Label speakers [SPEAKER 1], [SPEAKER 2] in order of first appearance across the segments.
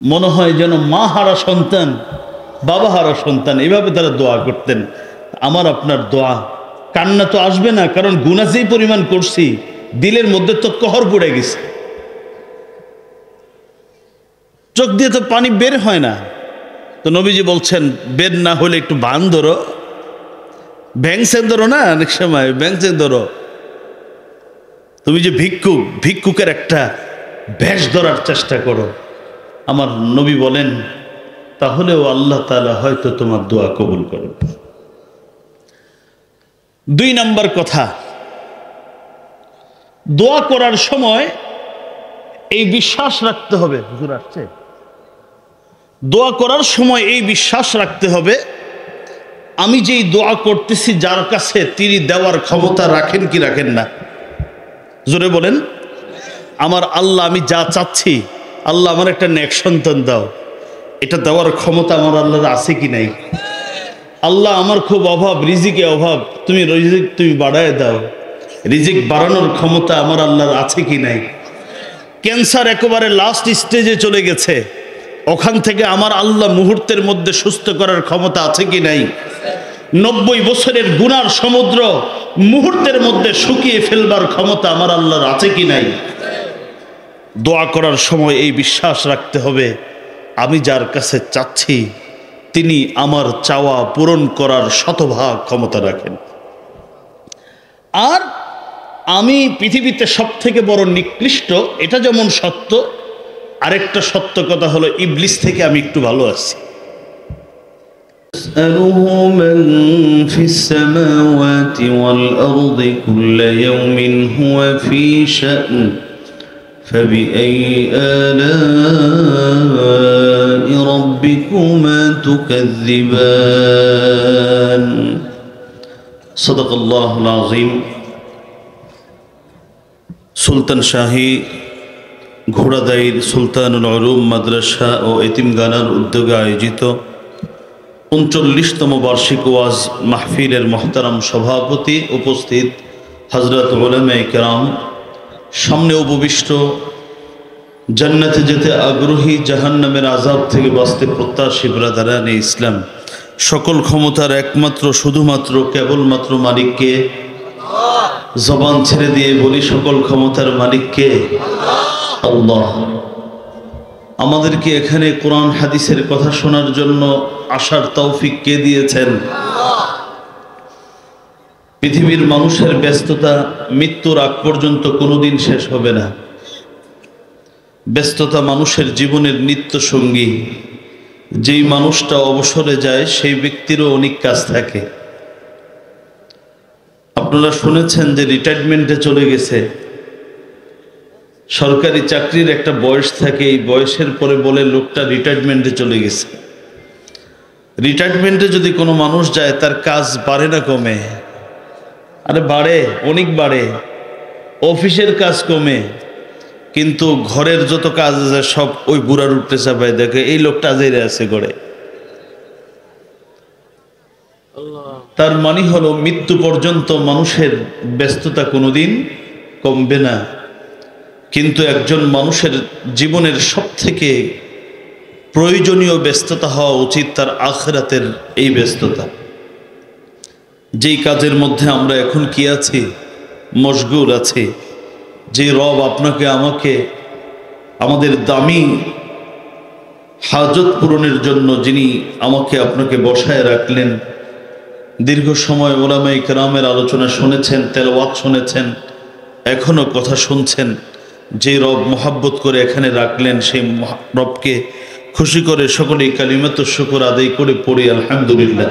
[SPEAKER 1] মনে হয় যেন মা হারা সন্তান, বাবা হারা সন্তান, এভাবে তারা দোয়া করতেন। আমার আপনার দোয়া, কান্না তো আসবে না, কারণ গুনাহ যেই পরিমাণ করছি দিলের মধ্যে তো কহর পড়ে গেছে, চোখ দিয়ে তো পানি বের হয় না। তো নবীজি বলছেন বের না হলে একটু বান ধরো, ভ্যাংসে ধরো না, অনেক সময় ভ্যাংসে ধরো। তুমি যে ভিক্ষুক, ভিক্ষুকের একটা ভেষ ধরার চেষ্টা করো। আমার নবী বলেন তাহলেও আল্লাহ তাআলা হয়তো তোমার দোয়া কবুল করবে। 2 নাম্বার কথা, দোয়া করার সময় এই বিশ্বাস রাখতে হবে, হুজুর আসছে, দোয়া করার সময় এই বিশ্বাস রাখতে হবে আমি যেই দোয়া করতেছি যার কাছে তিনি দেওয়ার ক্ষমতা রাখেন কি রাখেন না। জোরে বলেন, আমার আল্লাহ, আমি যা চাচ্ছি, আল্লাহ আমার একটা নেক সন্তান দাও, এটা দেওয়ার ক্ষমতা আমার আল্লাহর আছে কি নাই। আল্লাহ আমার খুব অভাব, রিজিকে অভাব, তুমি রিজিক তুমি বাড়ায় দাও, রিজিক বাড়ানোর ক্ষমতা আমার আল্লাহর আছে কি নাই। ক্যান্সার একেবারে লাস্ট স্টেজে চলে গেছে, ওখান থেকে আমার আল্লাহ মুহূর্তের মধ্যে সুস্থ করার ক্ষমতা আছে কি নাই। 90 বছরের গুনার সমুদ্র মুহূর্তের মধ্যে শুকিয়ে ফেলবার ক্ষমতা আমার আল্লাহর আছে কি নাই। দোয়া করার সময় এই বিশ্বাস রাখতে হবে আমি যার কাছে চাচ্ছি তিনি আমার চাওয়া পূরণ করার শতভাগ ক্ষমতা রাখেন। আর আমি পৃথিবীতে সবথেকে বড় নিকৃষ্ট, এটা যেমন সত্য, আরেকটা সত্য কথা হলো ইবলিস থেকে আমি একটু ভালো আছি। يسأله من في السماوات والأرض كل يوم هو في شأن فبأي آلاء ربكما تكذبان صدق الله العظيم। সুলতান শাহী ঘোড়াদাইর সুলতানুল উলুম মাদ্রাসা ও এতিমখানার উদ্যোগে আয়োজিত 39তম বার্ষিক ওয়াজ মাহফিলের মোহতারাম সভাপতি, উপস্থিত হযরত উলামায়ে কেরাম, সামনে উপবিষ্ট জান্নাতে যেতে আগ্রহী, জাহান্নামের আযাব থেকে বাঁচতে প্রত্যাশী ব্রাদারানে ইসলাম, সকল ক্ষমতার একমাত্র শুধুমাত্র কেবলমাত্র মালিককে। জবান ছেড়ে দিয়ে বলি সকল ক্ষমতার মালিককে, আল্লাহ। আমাদেরকে এখানে কোরআন হাদিসের কথা শোনার জন্য আসার তৌফিক কে দিয়েছেন? পৃথিবীর মানুষের ব্যস্ততা মৃত্যুর আগ পর্যন্ত কোনোদিন শেষ হবে না। ব্যস্ততা মানুষের জীবনের নিত্য সঙ্গী। যেই মানুষটা অবসরে যায় সেই ব্যক্তিরও অনেক কাজ থাকে। আপনারা শুনেছেন যে রিটায়ারমেন্টে চলে গেছে। সরকারি চাকরির একটা বয়স থাকে, এই বয়সের পরে বলে লোকটা রিটায়ারমেন্টে চলে গেছে। রিটায়ারমেন্টে যদি কোনো মানুষ যায় তার কাজ বাড়ে না কমে? আরে বাড়ে, অনেক বাড়ে। অফিসের কাজ কমে, কিন্তু ঘরের যত কাজ আছে সব ওই বুড়ার উঠতে চাপায় দেখে এই লোকটা আজেরে আছে করে। তার মানে হলো মৃত্যু পর্যন্ত মানুষের ব্যস্ততা কোনোদিন কমবে না। কিন্তু একজন মানুষের জীবনের সবথেকে প্রয়োজনীয় ব্যস্ততা হওয়া উচিত তার আখিরাতের এই ব্যস্ততা। যেই কাজের মধ্যে আমরা এখন কি আছি, মশগুল আছি, যে রব আপনাকে আমাকে আমাদের দামি হাজত পূরণের জন্য যিনি আমাকে আপনাকে বসায় রাখলেন, দীর্ঘ সময় উলামায়ে কেরামের আলোচনা শুনেছেন, তেলাওয়াত শুনেছেন, এখনো কথা শুনছেন, যে রব মোহাব্বত করে এখানে রাখলেন সেই রবকে খুশি করে সকলেই কালিমাতুশ শুকর আদায় করে পড়ি আলহামদুলিল্লাহ।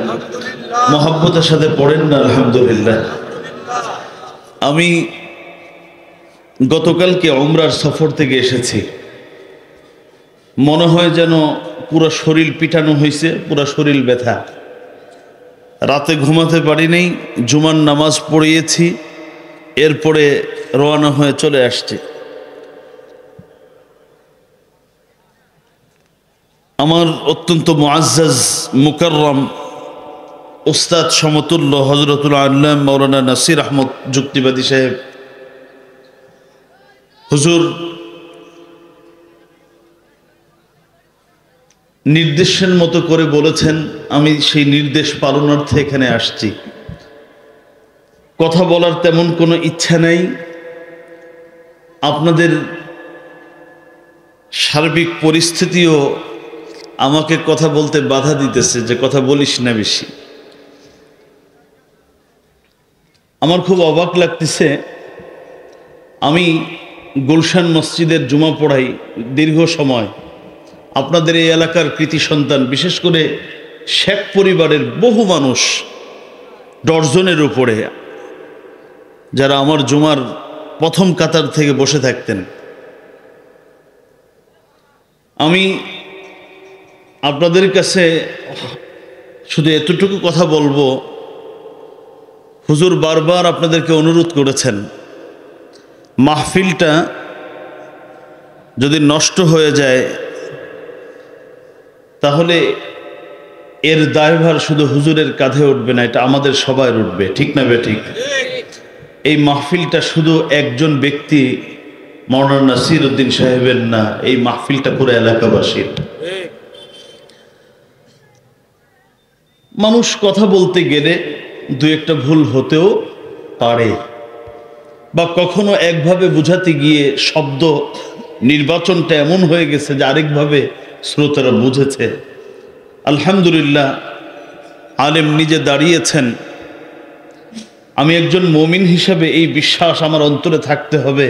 [SPEAKER 1] মোহাব্বতের সাথে পড়েন না আলহামদুলিল্লাহ। আমি গতকালকে উমরার সফর থেকে এসেছি, মনে হয় যেন পুরো শরীর পিটানো হয়েছে, পুরো শরীর ব্যথা। রাতে ঘুমাতে পারি নাই, জুমার নামাজ পড়িয়েছি, এরপরে রওনা হয়ে চলে আসছি। আমার অত্যন্ত মুআজ্জাজ মুকাররম উস্তাদ সমতুল্য হযরতুল আল্লামা মাওলানা নাসির আহমদ যুক্তিবাদী সাহেব হুজুর নির্দেশের মতো করে বলেছেন, আমি সেই নির্দেশ পালনার্থে এখানে আসছি। কথা বলার তেমন কোনো ইচ্ছা নেই। আপনাদের সার্বিক পরিস্থিতিও আমাকে কথা বলতে বাধা দিতেছে যে কথা বলিস না বেশি। আমার খুব অবাক লাগতেছে, আমি গুলশান মসজিদের জুমা পড়াই দীর্ঘ সময়। আপনাদের এই এলাকার কৃতি সন্তান, বিশেষ করে শেখ পরিবারের বহু মানুষ, ডজনের উপরে, যারা আমার জুমার প্রথম কাতার থেকে বসে থাকতেন। আমি আপনাদের কাছে শুধু এতটুকু কথা বলবো, হুজুর বারবার আপনাদেরকে অনুরোধ করেছেন, মাহফিলটা যদি নষ্ট হয়ে যায় তাহলে এর দায়ভার শুধু হুজুরের কাঁধে উঠবে না, এটা আমাদের সবাই উঠবে। ঠিক না বেঠিক? এই মাহফিলটা শুধু একজন ব্যক্তি মাওলানা নাসির উদ্দিন সাহেবের না, এই মাহফিলটা পুরো এলাকাবাসীর। মানুষ কথা বলতে গেলে দু একটা ভুল হতেও পারে, বা কখনো একভাবে বুঝাতে গিয়ে শব্দ নির্বাচনটা এমন হয়ে গেছে যে আরেকভাবে শ্রোতারা বুঝেছে। আলহামদুলিল্লাহ, আলেম নিজে দাঁড়িয়েছেন। আমি একজন মুমিন হিসেবে এই বিশ্বাস আমার অন্তরে থাকতে হবে,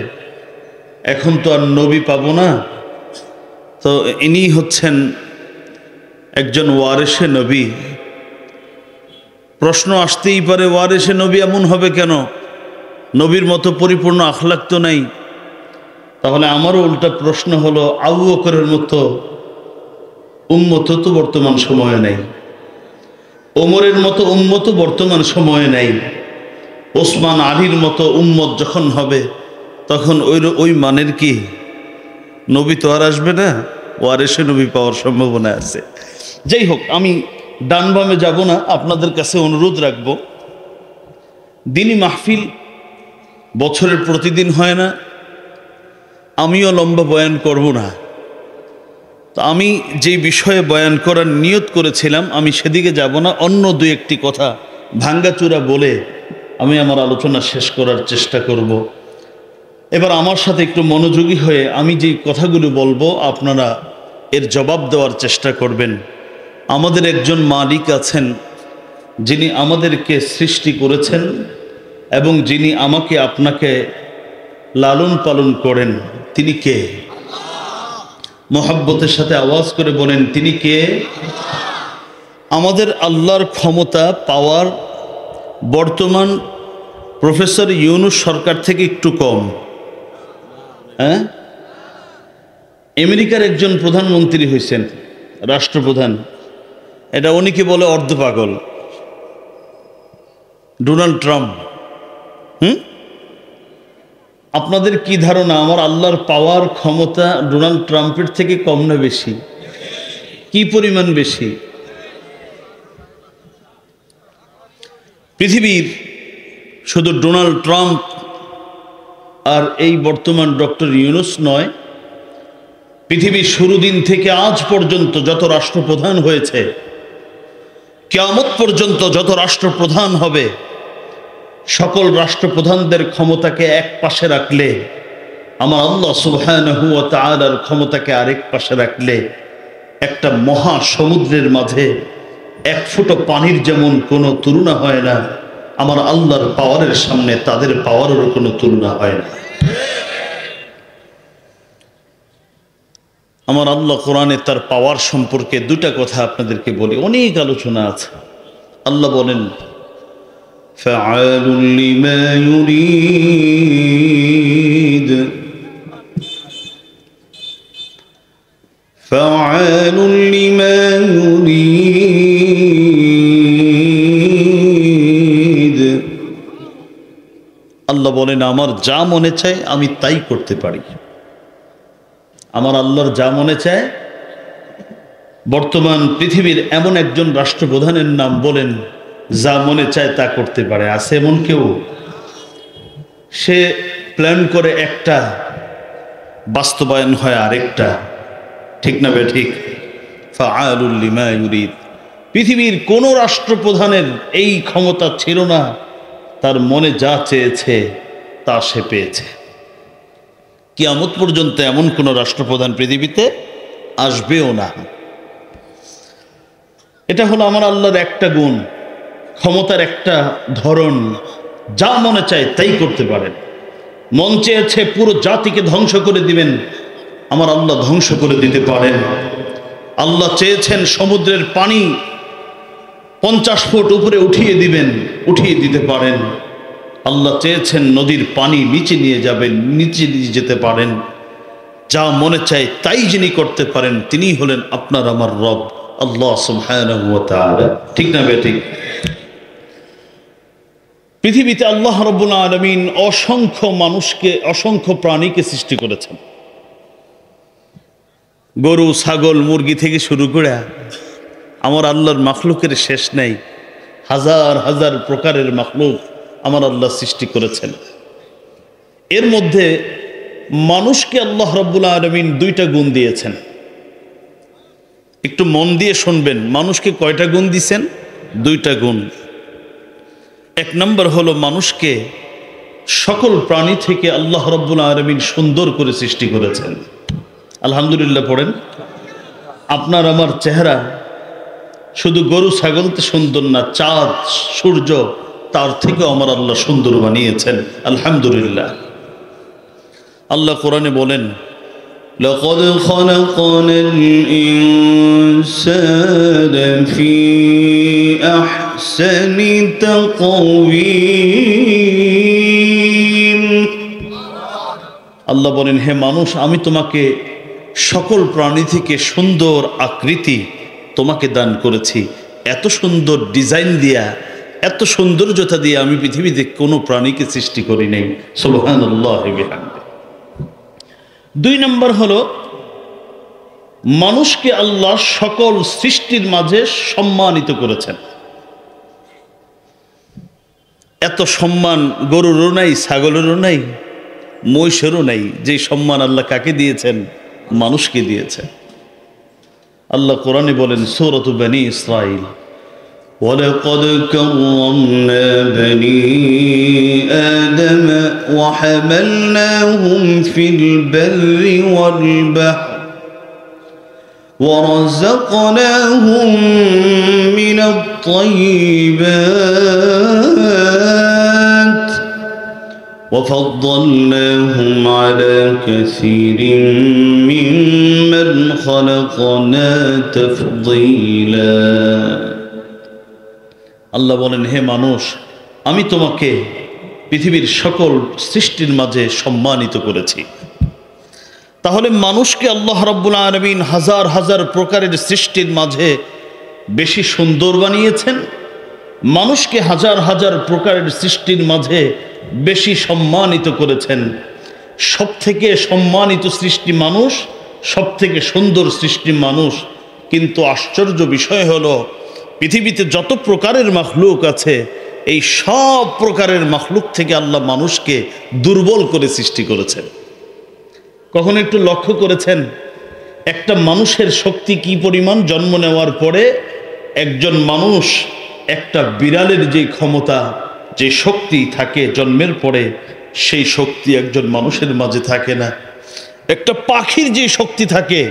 [SPEAKER 1] এখন তো আর নবী পাবো না, তো ইনি হচ্ছেন একজন ওয়ারেসে নবী। প্রশ্ন আসতেই পারে, ওয়ারেসে নবী এমন হবে কেন? নবীর মতো পরিপূর্ণ আখলাক তো নাই। তাহলে আমারও উল্টা প্রশ্ন হলো, আবু বকরের মতো উম্মত তো বর্তমান সময়ে নাই, ওমরের মতো উম্মত বর্তমান সময়ে নাই। ওসমান আলীর মতো উম্মত যখন হবে তখন ওই মানের কি নবী তো আর আসবে না, ওয়ারেসে নবী পাওয়ার সম্ভাবনা আছে। যাই হোক, আমি ডান বামে যাব না, আপনাদের কাছে অনুরোধ রাখবো, দিনী মাহফিল বছরের প্রতিদিন হয় না, আমিও লম্বা বয়ান করব না। তো আমি যেই বিষয়ে বয়ান করার নিয়ত করেছিলাম আমি সেদিকে যাব না, অন্য দুই একটি কথা ভাঙ্গাচুরা বলে আমি আমার আলোচনা শেষ করার চেষ্টা করব। এবার আমার সাথে একটু মনোযোগী হয়ে আমি যেই কথাগুলো বলবো আপনারা এর জবাব দেওয়ার চেষ্টা করবেন। আমাদের একজন মালিক আছেন, যিনি আমাদেরকে সৃষ্টি করেছেন এবং যিনি আমাকে আপনাকে লালন পালন করেন। তিনি কে? মোহাব্বতের সাথে আওয়াজ করে বলেন, তিনি কে? আমাদের আল্লাহর ক্ষমতা, পাওয়ার বর্তমান প্রফেসর ইউনূস সরকার থেকে একটু কম। হ্যাঁ, আমেরিকার একজন প্রধানমন্ত্রী হয়েছেন, রাষ্ট্রপ্রধান, এটা উনিকে বলে অর্ধপাগল, ডোনাল্ড ট্রাম্প। আপনাদের কি ধারণা আমার আল্লাহর পাওয়ার ক্ষমতা ডোনাল্ড ট্রাম্পের থেকে কম না বেশি? কি পরিমাণ বেশি? পৃথিবীর শুধু ডোনাল্ড ট্রাম্প আর এই বর্তমান ডক্টর ইউনূস নয়, পৃথিবীর শুরু দিন থেকে আজ পর্যন্ত যত রাষ্ট্রপ্রধান হয়েছে, কিয়ামত পর্যন্ত যত রাষ্ট্রপ্রধান হবে, সকল রাষ্ট্রপ্রধানদের ক্ষমতাকে এক পাশে রাখলে, আমার আল্লাহ সুবহানাহু ওয়া তাআলার ক্ষমতাকে আরেক পাশে রাখলে, একটা মহা সমুদ্রের মাঝে এক ফুটো পানির যেমন কোনো তুলনা হয় না, আমার আল্লাহর পাওয়ারের সামনে তাদের পাওয়ারেরও কোনো তুলনা হয় না। আমার আল্লাহ কোরআনে তার পাওয়ার সম্পর্কে দুটা কথা আপনাদেরকে বলি, অনেক আলোচনা আছে। আল্লাহ বলেন, ফাআলুন লিমা ইউরিদ, ফাআলুন লিমা ইউরিদ। আল্লাহ বলেন, আমার যা মনে চায় আমি তাই করতে পারি। আমার আল্লাহর যা মনে চায়। বর্তমান পৃথিবীর এমন একজন রাষ্ট্রপ্রধানের নাম বলেন যা মনে চায় তা করতে পারে? আছে এমন কেউ? সে প্ল্যান করে একটা, বাস্তবায়ন হয় আরেকটা। ঠিক না বে ঠিক? ফাআলুল লিমা ইউরিদ। পৃথিবীর কোন রাষ্ট্রপ্রধানের এই ক্ষমতা ছিল না, তার মনে যা চেয়েছে তা সে পেয়েছে। কিয়ামত পর্যন্ত এমন কোন রাষ্ট্রপ্রধান পৃথিবীতে আসবেও না। এটা হলো আমার আল্লাহর একটা গুণ, ক্ষমতার একটা ধরন। যা মনে চায় তাই করতে পারেন। মন চেয়েছে পুরো জাতিকে ধ্বংস করে দিবেন, আমার আল্লাহ ধ্বংস করে দিতে পারেন। আল্লাহ চেয়েছেন সমুদ্রের পানি 50 ফুট উপরে উঠিয়ে দিবেন, উঠিয়ে দিতে পারেন। আল্লাহ চেয়েছেন নদীর পানি নিচে নিয়ে যাবেন, নিচে নিয়ে যেতে পারেন। যা মনে চায় তাই যিনি করতে পারেন তিনি হলেন আপনার আমার রব আল্লাহ সুবহানাহু ওয়া তাআলা। ঠিক না বেঠিক? পৃথিবীতে আল্লাহ রাব্বুল আলামিন অসংখ্য মানুষকে, অসংখ্য প্রাণীকে সৃষ্টি করেছেন। গরু, ছাগল, মুরগি থেকে শুরু করে আমার আল্লাহর মাখলুকের শেষ নেই। হাজার হাজার প্রকারের মাখলুক আমার আল্লাহ সৃষ্টি করেছেন। এর মধ্যে মানুষকে আল্লাহ রাব্বুল আলামিন 2টা গুণ দিয়েছেন। একটু মন দিয়ে শুনবেন, মানুষকে কয়টা গুণ দিয়েছেন? 2টা গুণ। 1 নম্বর হলো মানুষকে সকল প্রাণী থেকে আল্লাহ রাব্বুল আলামিন সুন্দর করে সৃষ্টি করেছেন। আলহামদুলিল্লাহ পড়েন। আপনার আমার চেহারা শুধু গরু ছাগলতে সুন্দর না, চাঁদ সূর্য তার থেকেও আমার আল্লাহ সুন্দর বানিয়েছেন। আলহামদুলিল্লাহ। আল্লাহ কোরআনে বলেন, লাকাদ খালাকনাল ইনসানা ফি আহসানি তাকওয়িম। আল্লাহ বলেন, হে মানুষ, আমি তোমাকে সকল প্রাণী থেকে সুন্দর আকৃতি তোমাকে দান করেছি। এত সুন্দর ডিজাইন দিয়া, এত সৌন্দর্যতা দিয়ে আমি পৃথিবীতে কোনো প্রাণীকে সৃষ্টি করি নাই। সুবহানাল্লাহ বিহামদিহি। 2 নম্বর হলো মানুষকে আল্লাহ সকল সৃষ্টির মাঝে সম্মানিত করেছেন। এত সম্মান গরুরও নাই, ছাগলেরও নাই, মহিষেরও নাই। যে সম্মান আল্লাহ কাকে দিয়েছেন? মানুষকে দিয়েছেন। আল্লাহ কোরআনে বলেন, সূরাত বনী ইসরাঈল, ওয়ালাকাদ কাররামনা বনী আদম ওয়া হামালনাহুম ফিল বাররি ওয়াল বাহর ওয়া রাযাকনাহুম মিনাত তাইয়্যিবাত وفضلناهم على كثير ممن خلقنا تفضيلا। আল্লাহ বলেন, হে মানুষ, আমি তোমাকে পৃথিবীর সকল সৃষ্টির মাঝে সম্মানিত করেছি। তাহলে মানুষকে আল্লাহ রাব্বুল আলামিন হাজার হাজার প্রকারের সৃষ্টির মাঝে বেশি সুন্দর বানিয়েছেন। মানুষকে হাজার হাজার প্রকারের সৃষ্টির মাঝে বেশি সম্মানিত করেছেন। সব থেকে সম্মানিত সৃষ্টি মানুষ, সব থেকে সুন্দর সৃষ্টি মানুষ। কিন্তু আশ্চর্য বিষয় হলো, পৃথিবীতে যত প্রকারের মাখলুক আছে, এই সব প্রকারের মাখলুক থেকে আল্লাহ মানুষকে দুর্বল করে সৃষ্টি করেছেন। কখনো একটু লক্ষ্য করেছেন একটা মানুষের শক্তি কি পরিমাণ? জন্ম নেওয়ার পরে একজন মানুষ, একটা বিড়ালের যে ক্ষমতা, যে শক্তি থাকে জন্মের পরে, সেই শক্তি একজন মানুষের মাঝে থাকে না। একটা পাখির যে শক্তি থাকে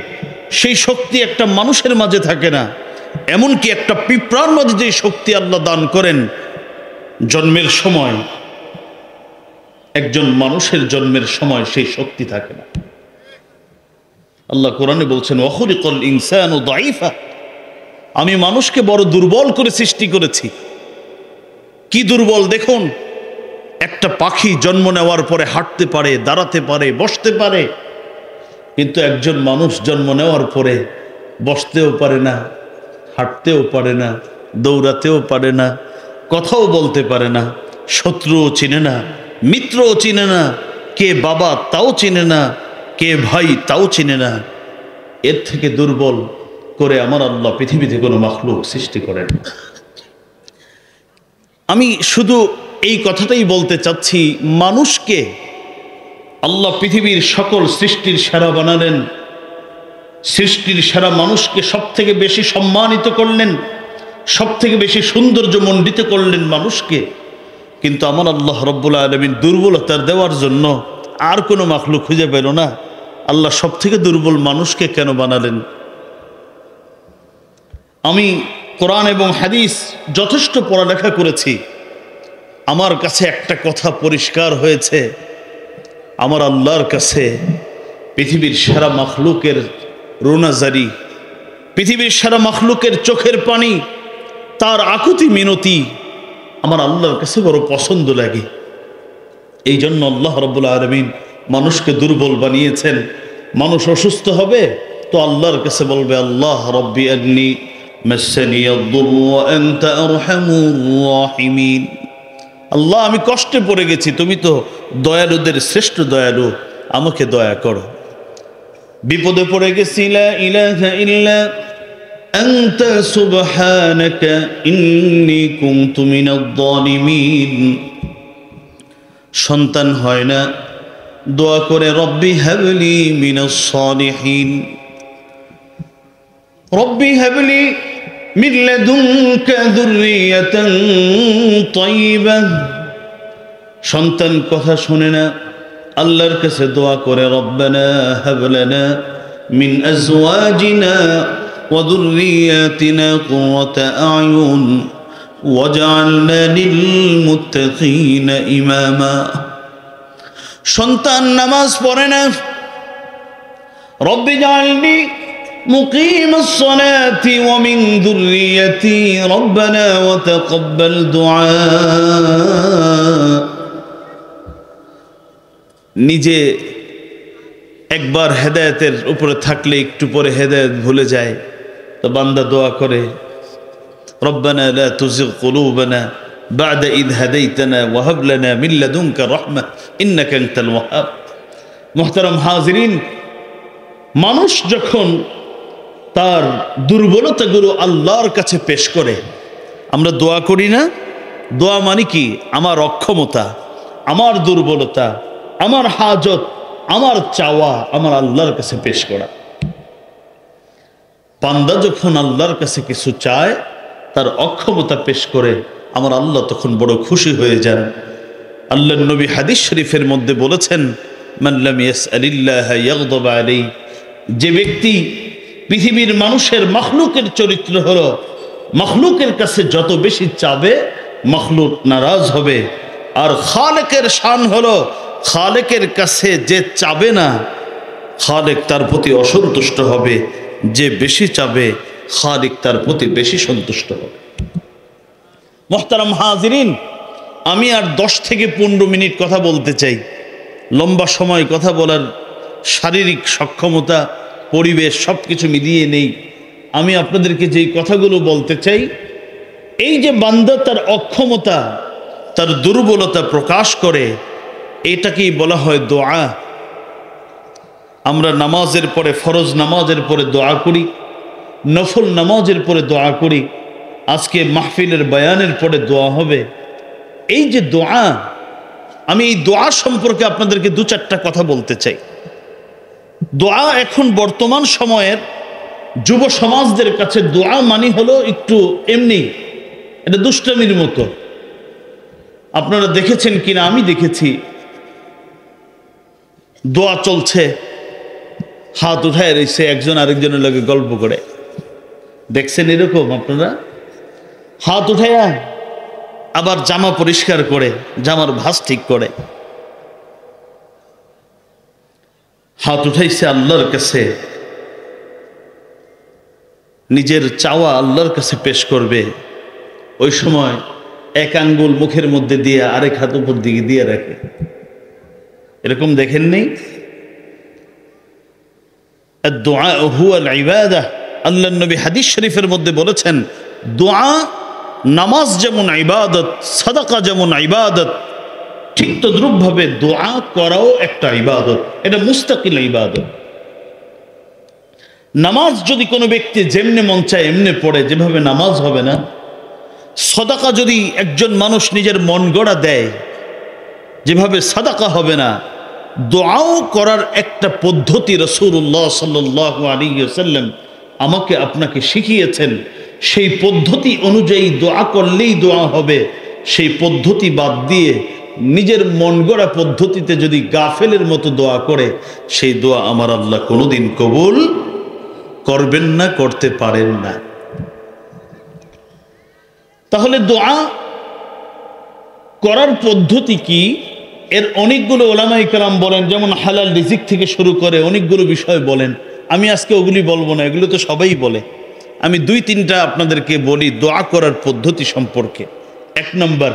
[SPEAKER 1] সেই শক্তি একটা মানুষের মাঝে থাকে না। এমনকি একটা পিঁপড়ার মাঝে যে শক্তি আল্লাহ দান করেন জন্মের সময়, একজন মানুষের জন্মের সময় সেই শক্তি থাকে না। আল্লাহ কোরআনে বলছেন, ওয়াখুলিকাল ইনসানু দাঈফা, আমি মানুষকে বড় দুর্বল করে সৃষ্টি করেছি। কি দুর্বল দেখুন, একটা পাখি জন্ম নেওয়ার পরে হাঁটতে পারে, দাঁড়াতে পারে, বসতে পারে, কিন্তু একজন মানুষ জন্ম নেওয়ার পরে বসতেও পারে না, হাঁটতেও পারে না, দৌড়াতেও পারে না, কথাও বলতে পারে না, শত্রুও চিনে না, মিত্রও চিনে না, কে বাবা তাও চিনে না, কে ভাই তাও চিনে না। এর থেকে দুর্বল করে আমার আল্লাহ পৃথিবীতে কোনো মাখলুক সৃষ্টি করেন। আমি শুধু এই কথাটাই বলতে চাচ্ছি, মানুষকে আল্লাহ পৃথিবীর সকল সৃষ্টির সেরা বানালেন। সৃষ্টির সারা মানুষকে সব থেকে বেশি সম্মানিত করলেন, সব থেকে বেশি সৌন্দর্যমণ্ডিত করলেন মানুষকে। কিন্তু আমার আল্লাহ রব্বুল আলামিন দুর্বলতার দেওয়ার জন্য আর কোনো মাখলুক খুঁজে পেল না। আল্লাহ সব থেকে দুর্বল মানুষকে কেন বানালেন? আমি কোরআন এবং হাদিস যথেষ্ট পড়ালেখা করেছি। আমার কাছে একটা কথা পরিষ্কার হয়েছে, আমার আল্লাহর কাছে পৃথিবীর সারা মাখলুকের রোনাজারি, পৃথিবীর সারা মাখলুকের চোখের পানি, তার আকুতি মিনতি আমার আল্লাহর কাছে বড় পছন্দ লাগে। এই জন্য আল্লাহ রাব্বুল আলামিন মানুষকে দুর্বল বানিয়েছেন। মানুষ অসুস্থ হবে তো আল্লাহর কাছে বলবে, আল্লাহ রব্বি আন্নি মাসসানিয়াদ-দুররু ওয়া আনতা আরহামুর রাহিমিন। আল্লাহ আমি কষ্টে পড়ে গেছি, তুমি তো দয়ালুদের শ্রেষ্ঠ দয়ালু, আমাকে দয়া করো। বিপদে পড়ে গেছি, লা ইলাহা ইল্লা আনতা সুবহানাকা ইন্নী কুনতু মিনাজ-জালিমিন। সন্তান হয় না, দোয়া করে রব্বি হাবলি মিনাস সালিহিন, রব্বি হাবলি মিন লাদুনকা যুররিয়াতান তাইয়্যিবাহ। সন্তান কথা শুনে না, আল্লাহর কাছে দোয়া করে রব্বানা হাব লানা মিন আজওয়াজিনা ওয়া যুররিয়াতিনা কুররাতা আ'য়ুন ওয়াজআলনা লিল মুত্তাকিনা ইমামা। সন্তান নামাজ পড়ে না, রব্বি জাআলনি মুকিমাস সালাতি ওয়া মিন যুররিয়াতি রব্বানা ওয়া তাকাব্বাল দুআ। নিজে একবার হেদায়েতের উপরে থাকলে একটু পরে হেদায়েত ভুলে যায়, তো বান্দা দোয়া করে রব্বানা লা তুযিগ কুলুবানা বা'দা ইয হাদাইতানা ওয়া হাব লানা মিন লাদুনকা রাহমাহ ইন্নাকা আনতাল ওয়াহ্হাব। মুহতারাম হাজিরিন, মানুষ যখন তার দুর্বলতাগুলো আল্লাহর কাছে পেশ করে, আমরা দোয়া করি না? দোয়া মানে কি? আমার অক্ষমতা, আমার দুর্বলতা, আমার হাজত, আমার চাওয়া আমার আল্লাহর কাছে পেশ করা। বান্দা যখন আল্লাহর কাছে কিছু চায়, তার অক্ষমতা পেশ করে, আমার আল্লাহ তখন বড় খুশি হয়ে যান। আল্লাহর নবী হাদিস শরীফের মধ্যে বলেছেন, মান লাম ইয়াসআলিল্লাহ ইয়াগদাব আলাইহি। যে ব্যক্তি পৃথিবীর মানুষের মাখলুকের চরিত্র হলো, মাখলুকের কাছে যত বেশি চাবে মাখলুক নারাজ হবে। আর খালেকের শান হলো, খালেকের কাছে যে চাবে না, খালেক তার প্রতি অসন্তুষ্ট হবে। যে বেশি চাবে, খালিক তার প্রতি বেশি সন্তুষ্ট হবে। মুহতারাম হাজিরিন, আমি আর 10 থেকে 15 মিনিট কথা বলতে চাই। লম্বা সময় কথা বলার শারীরিক সক্ষমতা, পরিবেশ সব কিছু মিলিয়ে নেই। আমি আপনাদেরকে যেই কথাগুলো বলতে চাই, এই যে বান্দা তার অক্ষমতা, তার দুর্বলতা প্রকাশ করে, এটাকেই বলা হয় দোয়া। আমরা নামাজের পরে, ফরজ নামাজের পরে দোয়া করি, নফল নামাজের পরে দোয়া করি, আজকে মাহফিলের বয়ানের পরে দোয়া হবে। এই যে দোয়া, আমি এই দোয়া সম্পর্কে আপনাদেরকে 2-4টা কথা বলতে চাই। দোয়া এখন বর্তমান সময়ের যুব সমাজদের কাছে দোয়া মানি হলো একটু এমনি, এটা দুষ্টামির মতো। আপনারা দেখেছেন কিনা, আমি দেখেছি দোয়া চলছে, হাত উঠায় রয়েছে, একজন আরেকজনের লগে গল্প করে। দেখছেন এরকম আপনারা? হাত উঠাইয়া আবার জামা পরিষ্কার করে, জামার ভাঁজ ঠিক করে। হাত উঠাইছে আল্লাহর কাছে, নিজের চাওয়া আল্লাহর কাছে পেশ করবে। ওই সময় এক আঙ্গুল মুখের মধ্যে দিয়ে আরেক হাত উপর দিকে দিয়ে রাখে। এরকম দেখেননি? আদ-দুআ হুয়াল ইবাদাহ। আল্লাহর নবী হাদিস শরীফের মধ্যে বলেছেন, দোয়া নামাজ যেমন ইবাদত, সাদাকা যেমন ইবাদত, ঠিক তদ্রূপভাবে দোয়া করাও একটা ইবাদত। এটা মুস্তাকিল ইবাদত। নামাজ যদি কোনো ব্যক্তি যেমনে মন চায় এমনে পড়ে, যেভাবে নামাজ হবে না। সাদাকা যদি একজন মানুষ নিজের মন গড়া দেয়, যেভাবে সাদাকা হবে না। দোয়াও করার একটা পদ্ধতি রাসূলুল্লাহ সাল্লাল্লাহু আলাইহি ওয়াসাল্লাম আমাকে আপনাকে শিখিয়েছেন। সেই পদ্ধতি অনুযায়ী দোয়া করলেই দোয়া হবে। সেই পদ্ধতি বাদ দিয়ে নিজের মন গড়া পদ্ধতিতে যদি গাফেলের মতো দোয়া করে, সেই দোয়া আমার আল্লাহ কোনোদিন কবুল করবেন না, করতে পারেন না। তাহলে দোয়া করার পদ্ধতি কি? এর অনেকগুলো ওলামায়ে কেরাম বলেন, যেমন হালাল রিজিক থেকে শুরু করে অনেকগুলো বিষয় বলেন। আমি আজকে ওগুলি বলবো না, এগুলো তো সবাই বলে। আমি দুই তিনটা আপনাদেরকে বলি দোয়া করার পদ্ধতি সম্পর্কে। এক নম্বর,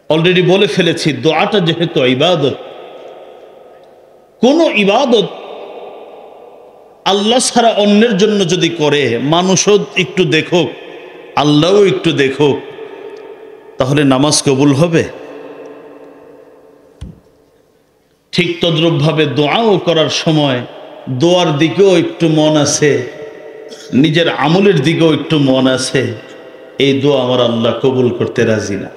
[SPEAKER 1] অলরেডি বলে ফেলেছি, দোয়াটা যেহেতু ইবাদত, কোন ইবাদত আল্লাহ ছাড়া অন্যের জন্য যদি করে, মানুষও একটু দেখুক, আল্লাহও একটু দেখুক, তাহলে নামাজ কবুল হবে? ঠিক তদ্রূপভাবে দোয়াও করার সময় দোয়ার দিকেও একটু মন আছে, নিজের আমলের দিকেও একটু মন আছে, এই দোয়া আমার আল্লাহ কবুল করতে রাজি না।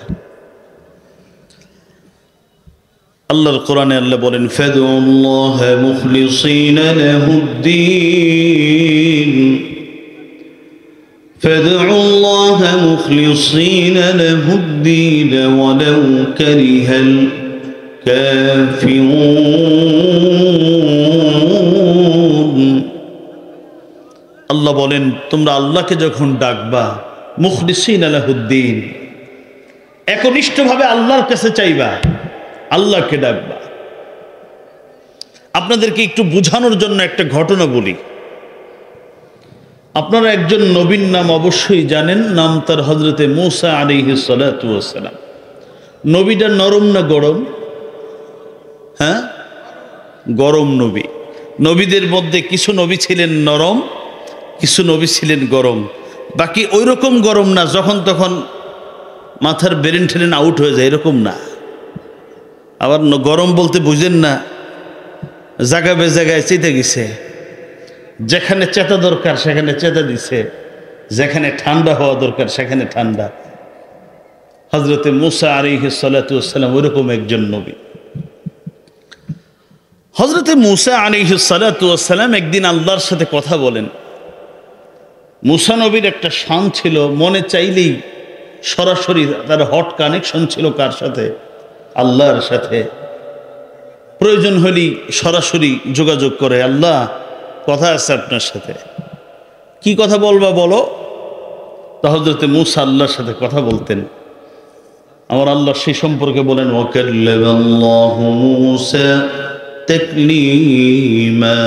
[SPEAKER 1] আল্লাহর কোরআনে আল্লাহ বলেন, ফাদউল্লাহ মুখলিসিনা লাহুদ্দিন, ফাদউল্লাহ মুখলিসিনা লাহুদ্দিন ওয়ালাউ কারিহাল কাফিরুন। আল্লাহ বলেন, তোমরা আল্লাহকে যখন ডাকবা, মুখলিসিনা লাহুদ্দিন, একনিষ্ঠভাবে আল্লাহর কাছে চাইবা, আল্লাহকে ডাকবা। আপনাদেরকে একটু বোঝানোর জন্য একটা ঘটনা বলি। আপনারা একজন নবীর নাম অবশ্যই জানেন, নাম তার হযরতে মূসা আলাইহিস সালাতু ওয়াস সালাম। নবীটা নরম না গরম? হ্যাঁ, গরম নবী। নবীদের মধ্যে কিছু নবী ছিলেন নরম, কিছু নবী ছিলেন গরম। বাকি ওই রকম গরম না যখন তখন মাথার ব্রেন ঠেলেন আউট হয়ে যায়, এরকম না। আবার গরম বলতে বুঝেন না, জায়গা বে জায়গায় চেতে গেছে, যেখানে চেতা দরকার সেখানে চেতা দিছে, যেখানে ঠান্ডা হওয়া দরকার সেখানে ঠান্ডা। হযরতে মূসা আলাইহিস সালাতু ওয়াস সালাম ওইরকম একজন নবী। হযরতে মূসা আলাইহিস সালাতু ওয়াস সালাম একদিন আল্লাহর সাথে কথা বলেন। মূসা নবীর একটা শান ছিল, মনে চাইলেই সরাসরি তার হট কানেকশন ছিল কার সাথে? আল্লাহর সাথে। প্রয়োজন হলেই সরাসরি যোগাযোগ করে, আল্লাহ কথা আছে আপনার সাথে, কি কথা বলবা বলো। তা হযরতে মূসা আল্লাহর সাথে কথা বলতেন। আমার আল্লাহ সেই সম্পর্কে বলেন, ওয়াকাল্লামাল্লাহু মূসা তাকলিমা।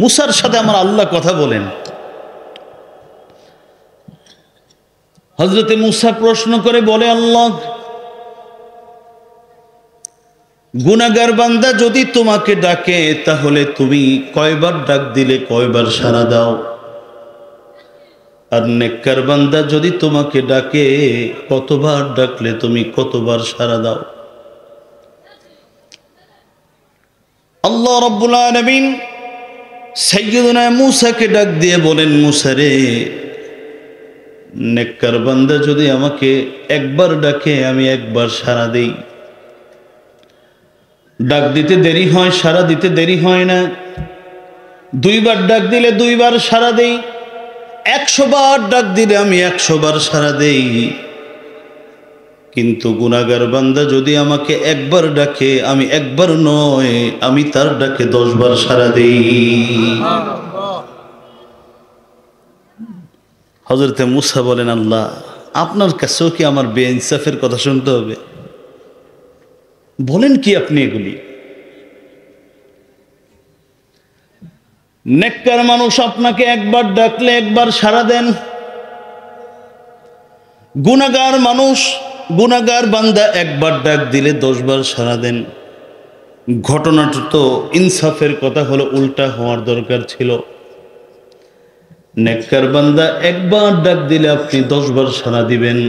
[SPEAKER 1] মূসার সাথে আমার আল্লাহ কথা বলেন। হযরতে মূসা প্রশ্ন করে বলে, আল্লাহ, গুনাহগার বান্দা যদি তোমাকে ডাকে তাহলে তুমি কয়বার ডাক দিলে কয়বার সাড়া দাও? আর নেককার বান্দা যদি তোমাকে ডাকে কতবার ডাকলে তুমি কতবার সাড়া দাও? আল্লাহ রাব্বুল আলামিন সাইয়্যিদুনা মূসাকে ডাক দিয়ে বলেন, মূসা রে, নেককার বান্দা যদি আমাকে একবার ডাকে আমি একবার সাড়া দেই। ডাক দিতে দেরি হয়, সাড়া দিতে দেরি হয় না। দুইবার ডাক দিলে দুইবার সাড়া দেই, 100 বার ডাক দিলে আমি 100 বার সাড়া দেই। কিন্তু গুনাহগার বান্দা যদি আমাকে একবার ডাকে আমি একবার নয়, আমি তার ডাকে 10 বার সাড়া দেই। হযরতে মূসা বলেন, আল্লাহ, আপনার কাছেও কি আমার বেইনসাফের কথা শুনতে হবে? বলেন কি আপনি এগুলি? নেককার মানুষ আপনাকে একবার ডাকলে একবার সাড়া দেন, গুনাহগার মানুষ, গুনাহগার বান্দা একবার ডাক দিলে 10 বার সাড়া দেন। ঘটনাটা তো ইনসাফের কথা হলো উল্টা হওয়ার দরকার ছিল। নেককার বান্দা একবার ডাক দিলে আপনি 10 বার সাড়া দিবেন,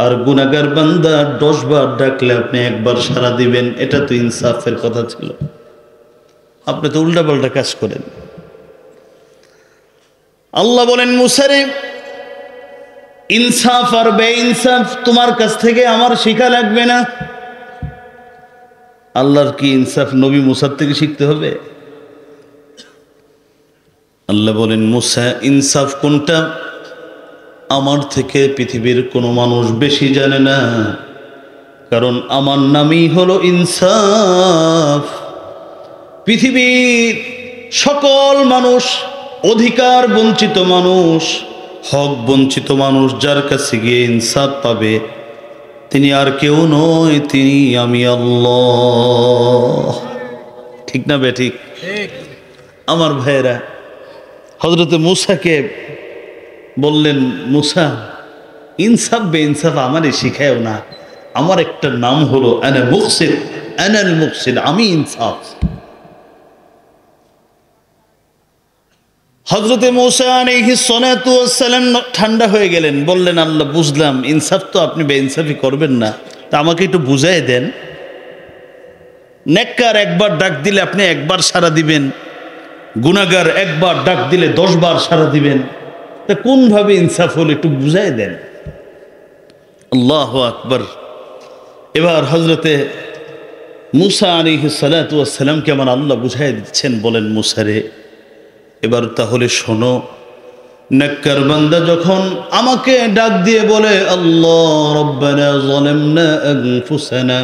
[SPEAKER 1] আর গুনাহগার বান্দা 10 বার ডাকলে আপনি একবার সাড়া দিবেন। এটা তো ইনসাফের কথা ছিল। আপনি তো উল্টা পাল্টা কাজ করেন। আল্লাহ বলেন, মূসা রে, ইনসাফ আর বেইনসাফ তোমার কাছ থেকে আমার শিখা লাগবে না। আল্লাহর কি ইনসাফ নবী মুসার থেকে শিখতে হবে? আল্লাহ বলেন, মুসা ইনসাফ কোনটা আমার থেকে পৃথিবীর কোনো মানুষ বেশি জানে না, কারণ আমার নামই হলো ইনসাফ। পৃথিবীর সকল মানুষ, অধিকার বঞ্চিত মানুষ, হক বঞ্চিত মানুষ যার কাছে গিয়ে ইনসাফ পাবে তিনি আর কেউ নয়, তিনি আমি আল্লাহ। ঠিক না বেঠিক? আমার ভাইয়েরা, হযরতে মূসাকে বললেন, মূসা ইনসাফ বে ইনসাফ আমারে শিখায়ও না, আমার একটা নাম হলো আনা মুকসিদ, আনাল মুকসিদ, আমি ইনসাফ। হযরতে মূসা আলাইহিস সালাতু ওয়াস সালাম ঠান্ডা হয়ে গেলেন, বললেন, আল্লাহ বুঝলাম ইনসাফ তো আপনি বেইনসাফি করবেন না, তা আমাকে একটু বুঝাই দেন। নেককার একবার ডাক দিলে আপনি একবার সাড়া দিবেন, গুনাহগার একবার ডাক দিলে 10 বার সাড়া দিবেন, তা কোনভাবে ইনসাফ হলো একটু বুঝাই দেন। আল্লাহু আকবার। এবার হযরতে মূসা আলাইহিস সালাতু ওয়াস সালামকে আমার আল্লাহ বুঝাই দিচ্ছেন, বলেন, মূসা রে এবার তাহলে শোনো, নেককার বান্দা যখন আমাকে ডাক দিয়ে বলে, আল্লাহ রব্বানা যালামনা আনফুসানা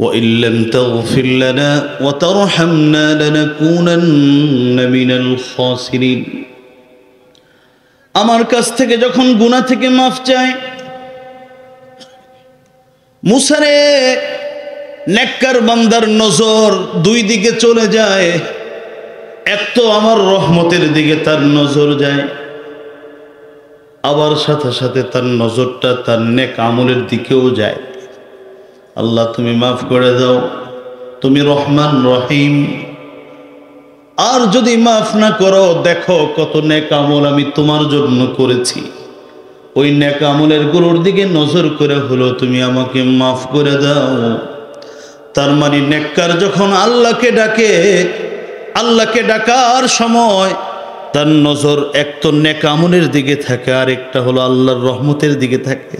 [SPEAKER 1] ওয়া ইল্লাম তাগফির লানা ওয়া তারহামনা লানাকুনান্না মিনাল খাসিরিন, আমার কাছ থেকে যখন গুনাহ থেকে মাফ চায়, মূসা রে নেককার বান্দার নজর দুই দিকে চলে যায়। এক তো আমার রহমতের দিকে তার নজর যায়, আবার সাথে সাথে তার নজরটা তার নেক আমলের দিকেও যায়। আল্লাহ তুমি মাফ করে দাও, তুমি রহমান রহিম, আর যদি মাফ না করো দেখো কত নেক আমল আমি তোমার জন্য করেছি, ওই নেক আমলের গুলোর দিকে নজর করে হলো তুমি আমাকে মাফ করে দাও। তার মানে নেককার যখন আল্লাহকে ডাকে, আল্লাহকে ডাকার সময় তার নজর এক তো নেক আমলের দিকে থাকে, আর একটা হলো আল্লাহর রহমতের দিকে থাকে।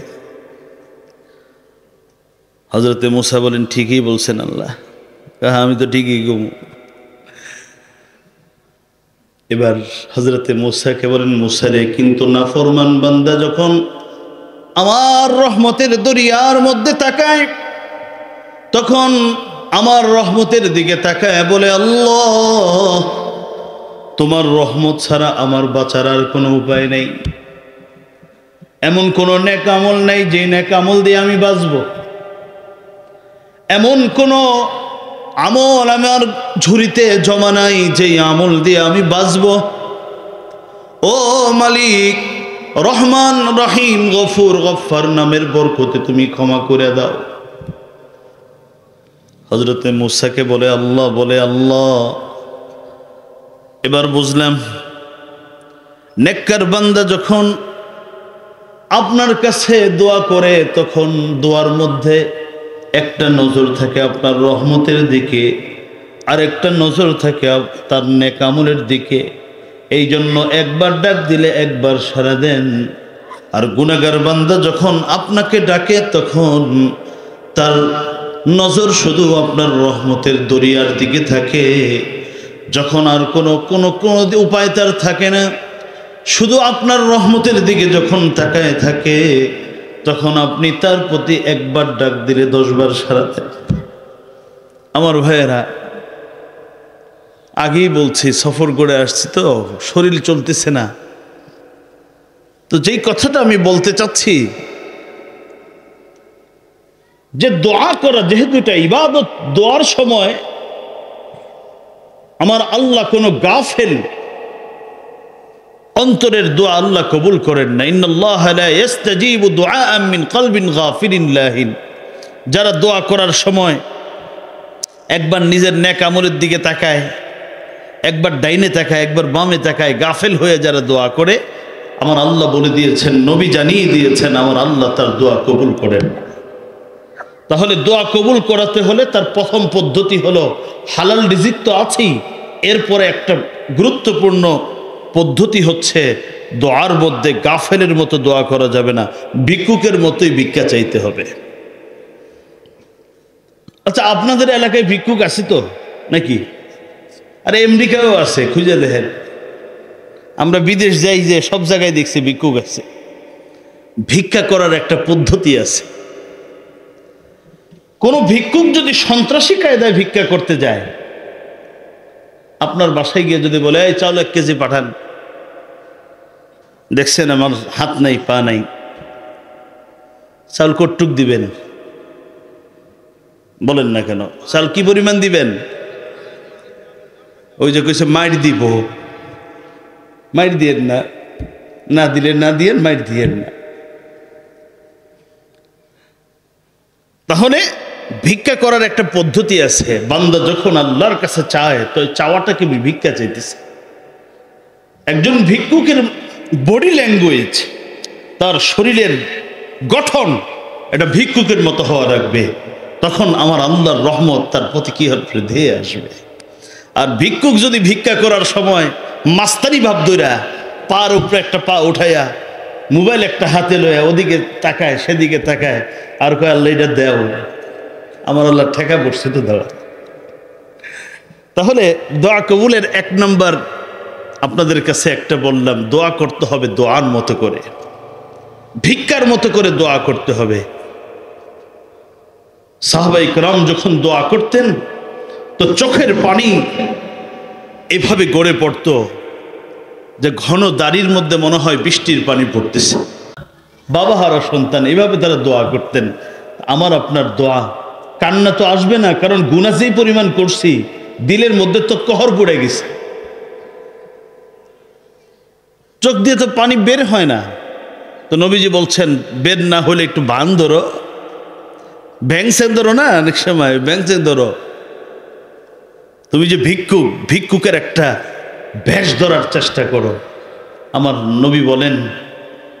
[SPEAKER 1] হযরতে মূসা বলেন, ঠিকই বলছেন আল্লাহ, আমি তো ঠিকই গো। এবার হযরতে মূসাকে বলেন, মূসা রে কিন্তু নাফরমান বান্দা যখন আমার রহমতের দরিয়ার মধ্যে তাকায়, তখন আমার রহমতের দিকে তাকায় বলে, আল্লাহ তোমার রহমত ছাড়া আমার বাঁচার আর কোনো উপায় নেই, এমন কোন নেক আমল নাই যে নেক আমল দিয়ে আমি বাঁচব, এমন কোন আমল আমার ঝুড়িতে জমা নাই যে আমল দিয়ে আমি বাঁচব। ও মালিক, রহমান রহিম গফুর গফফার নামের বরকতে তুমি ক্ষমা করে দাও। হযরতে মূসাকে বলে আল্লাহ। এবার বুঝলাম, নেককার বান্দা যখন আপনার কাছে দোয়া করে তখন দোয়ার মধ্যে একটা নজর থাকে আপনার রহমতের দিকে, আর একটা নজর থাকে তার নেক আমলের দিকে। এই জন্য একবার ডাক দিলে একবার সাড়া দেন। আর গুনাহগার বান্দা যখন আপনাকে ডাকে তখন তার নজর শুধু আপনার রহমতের দরিয়ার দিকে থাকে। যখন আর কোনো উপায় তার থাকে না, শুধু আপনার রহমতের দিকে যখন তাকায় থাকে, তখন আপনি তার প্রতি একবার ডাক দিলে 10 বার সাড়া দেন। আমার ভাইয়েরা, আগেই বলছি সফর করে আসছি তো শরীর চলতেছে না, তো যেই কথাটা আমি বলতে চাচ্ছি যে দোয়া করা যেহেতু এটা ইবাদত, দোয়ার সময় আমার আল্লাহ কোনো গাফেল অন্তরের দোয়া আল্লাহ কবুল করেন না। ইন্নাল্লাহা লা ইস্তাজিবু দুআআন মিন কলবিন গাফিলিন লাহিন। যারা দোয়া করার সময় একবার নিজের নেক আমলের দিকে তাকায়, একবার ডাইনে তাকায়, একবার বামে তাকায়, গাফেল হয়ে যারা দোয়া করে, আমার আল্লাহ বলে দিয়েছেন, নবী জানিয়ে দিয়েছেন, আমার আল্লাহ তার দোয়া কবুল করেন। তাহলে দোয়া কবুল করাতে হলে তার প্রথম পদ্ধতি হলো হালাল রিজিক তো আছেই, এরপরে একটা গুরুত্বপূর্ণ পদ্ধতি হচ্ছে দোয়ার মধ্যে গাফেলের মতো দোয়া করা যাবে না, ভিক্ষুকের মতোই ভিক্ষা চাইতে হবে। আচ্ছা, আপনাদের এলাকায় ভিক্ষুক আছে তো নাকি? আরে আমেরিকাও আছে, খুঁজে দেখেন। আমরা বিদেশ যাই যে সব জায়গায় দেখছি ভিক্ষুক আছে। ভিক্ষা করার একটা পদ্ধতি আছে। কোন ভিক্ষুক যদি সন্ত্রাসী কায়দায় ভিক্ষা করতে যায়, আপনার বাসায় গিয়ে যদি বলে এই চাউল 1 কেজি পাঠান, দেখছেন আমার হাত নাই পা নাই, চাউল কটুক দিবেন? বলেন না কেন? চাউল কি পরিমাণ দিবেন? ওই যে কইছে মাইর দিব, মাইর দিয়েন না, না দিলে না দিয়েন, মাইর দিয়েন না। তাহলে ভিক্ষা করার একটা পদ্ধতি আছে। বান্দা যখন আল্লাহর কাছে চায় তো চাওয়াটাকে ভিক্ষা চাইতেছে। একজন ভিক্ষুকের বডি ল্যাঙ্গুয়েজ, তার শরীরের গঠন এটা ভিক্ষুকের মতো হওয়া রাখবে, তখন আমার আল্লাহর রহমত তার প্রতি কি হবে? ধেয়ে আসবে। আর ভিক্ষুক যদি ভিক্ষা করার সময় মাস্তানি ভাব ধইরা পার উপরে একটা পা উঠাইয়া মোবাইল একটা হাতে লইয়া ওদিকে তাকায় সেদিকে তাকায় আর কয় আল্লাহ এটা দেও, আমার আল্লাহ ঠেকা পড়ছে তো দাঁড়া। তাহলে দোয়া কবুলের 1 নম্বর আপনাদের কাছে একটা বললাম, দোয়া করতে হবে দোয়ার মতো করে, ভিক্ষার মতো করে দোয়া করতে হবে। সাহাবায়ে কেরাম যখন দোয়া করতেন তো চোখের পানি এভাবে গড়ে পড়তো যে ঘন দাড়ির মধ্যে মনে হয় বৃষ্টির পানি পড়তেছে। বাবা হারা সন্তান, এভাবে তারা দোয়া করতেন। আমার আপনার দোয়া কান্না তো আসবে না, কারণ গুনাহ যেই পরিমাণ করছি দিলের মধ্যে তো কহর পড়ে গেছে, চোখ দিয়ে তো পানি বের হয় না। তো নবীজি বলছেন বের না হলে একটু বান ধরো, ব্যাংসেন ধরো না, অনেক সময় ব্যাংসেন ধরো। তুমি যে ভিক্ষুক, ভিক্ষুকের একটা বেশ ধরার চেষ্টা করো। আমার নবী বলেন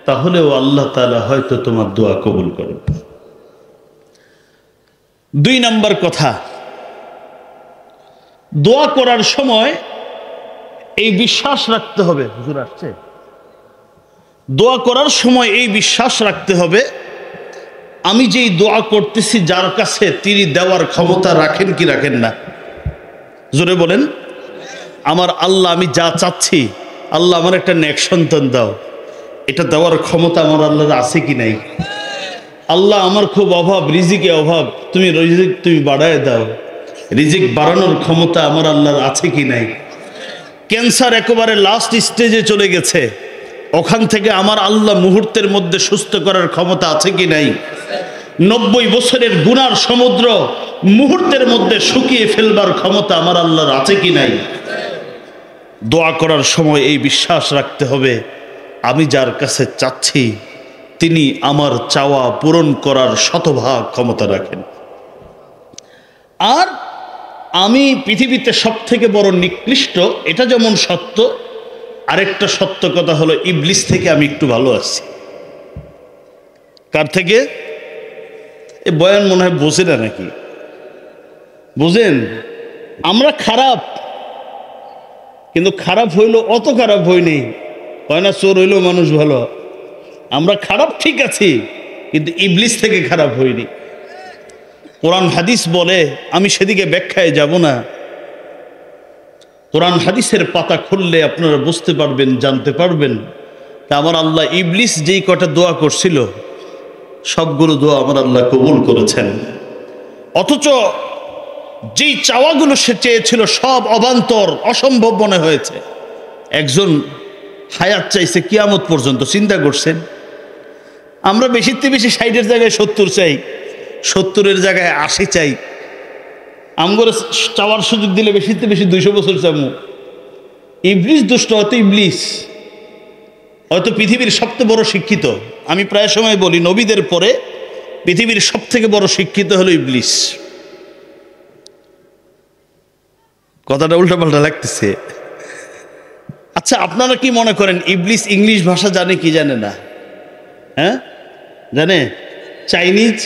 [SPEAKER 1] তাহলেও আল্লাহ তাআলা হয়তো তোমার দোয়া কবুল করবে। 2 নম্বর কথা, দোয়া করার সময় এই বিশ্বাস রাখতে হবে। হুজুর আসছে? দোয়া করার সময় এই বিশ্বাস রাখতে হবে আমি যেই দোয়া করতেছি যার কাছে তিনি দেওয়ার ক্ষমতা রাখেন কি রাখেন না? জোরে বলেন। আমার আল্লাহ, আমি যা চাচ্ছি, আল্লাহ আমার একটা নেক সন্তান দাও, এটা দেওয়ার ক্ষমতা আমার আল্লাহর আছে কি নাই? আল্লাহ আমার খুব অভাব, রিজিকে অভাব, তুমি রিজিক তুমি বাড়ায় দাও, রিজিক বাড়ানোর ক্ষমতা আমার আল্লাহর আছে কি নাই? ক্যান্সার একেবারে লাস্ট স্টেজে চলে গেছে, ওখান থেকে আমার আল্লাহ মুহূর্তের মধ্যে সুস্থ করার ক্ষমতা আছে কি নাই? 90 বছরের গুনার সমুদ্র মুহূর্তের মধ্যে শুকিয়ে ফেলবার ক্ষমতা আমার আল্লাহর আছে কি নাই? দোয়া করার সময় এই বিশ্বাস রাখতে হবে আমি যার কাছে চাচ্ছি তিনি আমার চাওয়া পূরণ করার শতভাগ ক্ষমতা রাখেন। আর আমি পৃথিবীতে সবথেকে বড় নিকৃষ্ট, এটা যেমন সত্য, আরেকটা সত্য কথা হলো ইবলিস থেকে আমি একটু ভালো আছি। কার থেকে? এ বয়ান মনে হয় বোঝে না নাকি? বুঝেন? আমরা খারাপ, কিন্তু খারাপ হইল অত খারাপ হয়নি, হয় না চোর হইলেও মানুষ ভালো। আমরা খারাপ ঠিক আছি, কিন্তু ইবলিস থেকে খারাপ হইনি। কোরআন হাদিস বলে, আমি সেদিকে ব্যাখ্যায় যাব না, কোরআন হাদিসের পাতা খুললে আপনারা বুঝতে পারবেন, জানতে পারবেন। তা আমার আল্লাহ ইবলিস যেই কটা দোয়া করছিল সবগুলো দোয়া আমার আল্লাহ কবুল করেছেন। অথচ যেই চাওয়াগুলো সে চেয়েছিল সব অবান্তর, অসম্ভব মনে হয়েছে। একজন হায়াত চাইছে কিয়ামত পর্যন্ত, চিন্তা করছেন? আমরা বেশিতে বেশি 60-এর জায়গায় 70 চাই, 70-এর জায়গায় 80 চাই। আমগরে চাওয়ার সুযোগ দিলে বেশিতে বেশি 200 বছর চামু। ইবলিস দুষ্ট, হয়তো ইবলিস হয়তো পৃথিবীর সবচেয়ে বড় শিক্ষিত। আমি প্রায় সময় বলি নবীদের পরে পৃথিবীর সব থেকে বড় শিক্ষিত হলো ইবলিস। কথাটা উল্টাপাল্টা লাগতেছে। আচ্ছা, আপনারা কি মনে করেন ইবলিস ইংলিশ ভাষা জানে কি জানে না? হ্যাঁ, জানে। চাইনিজ,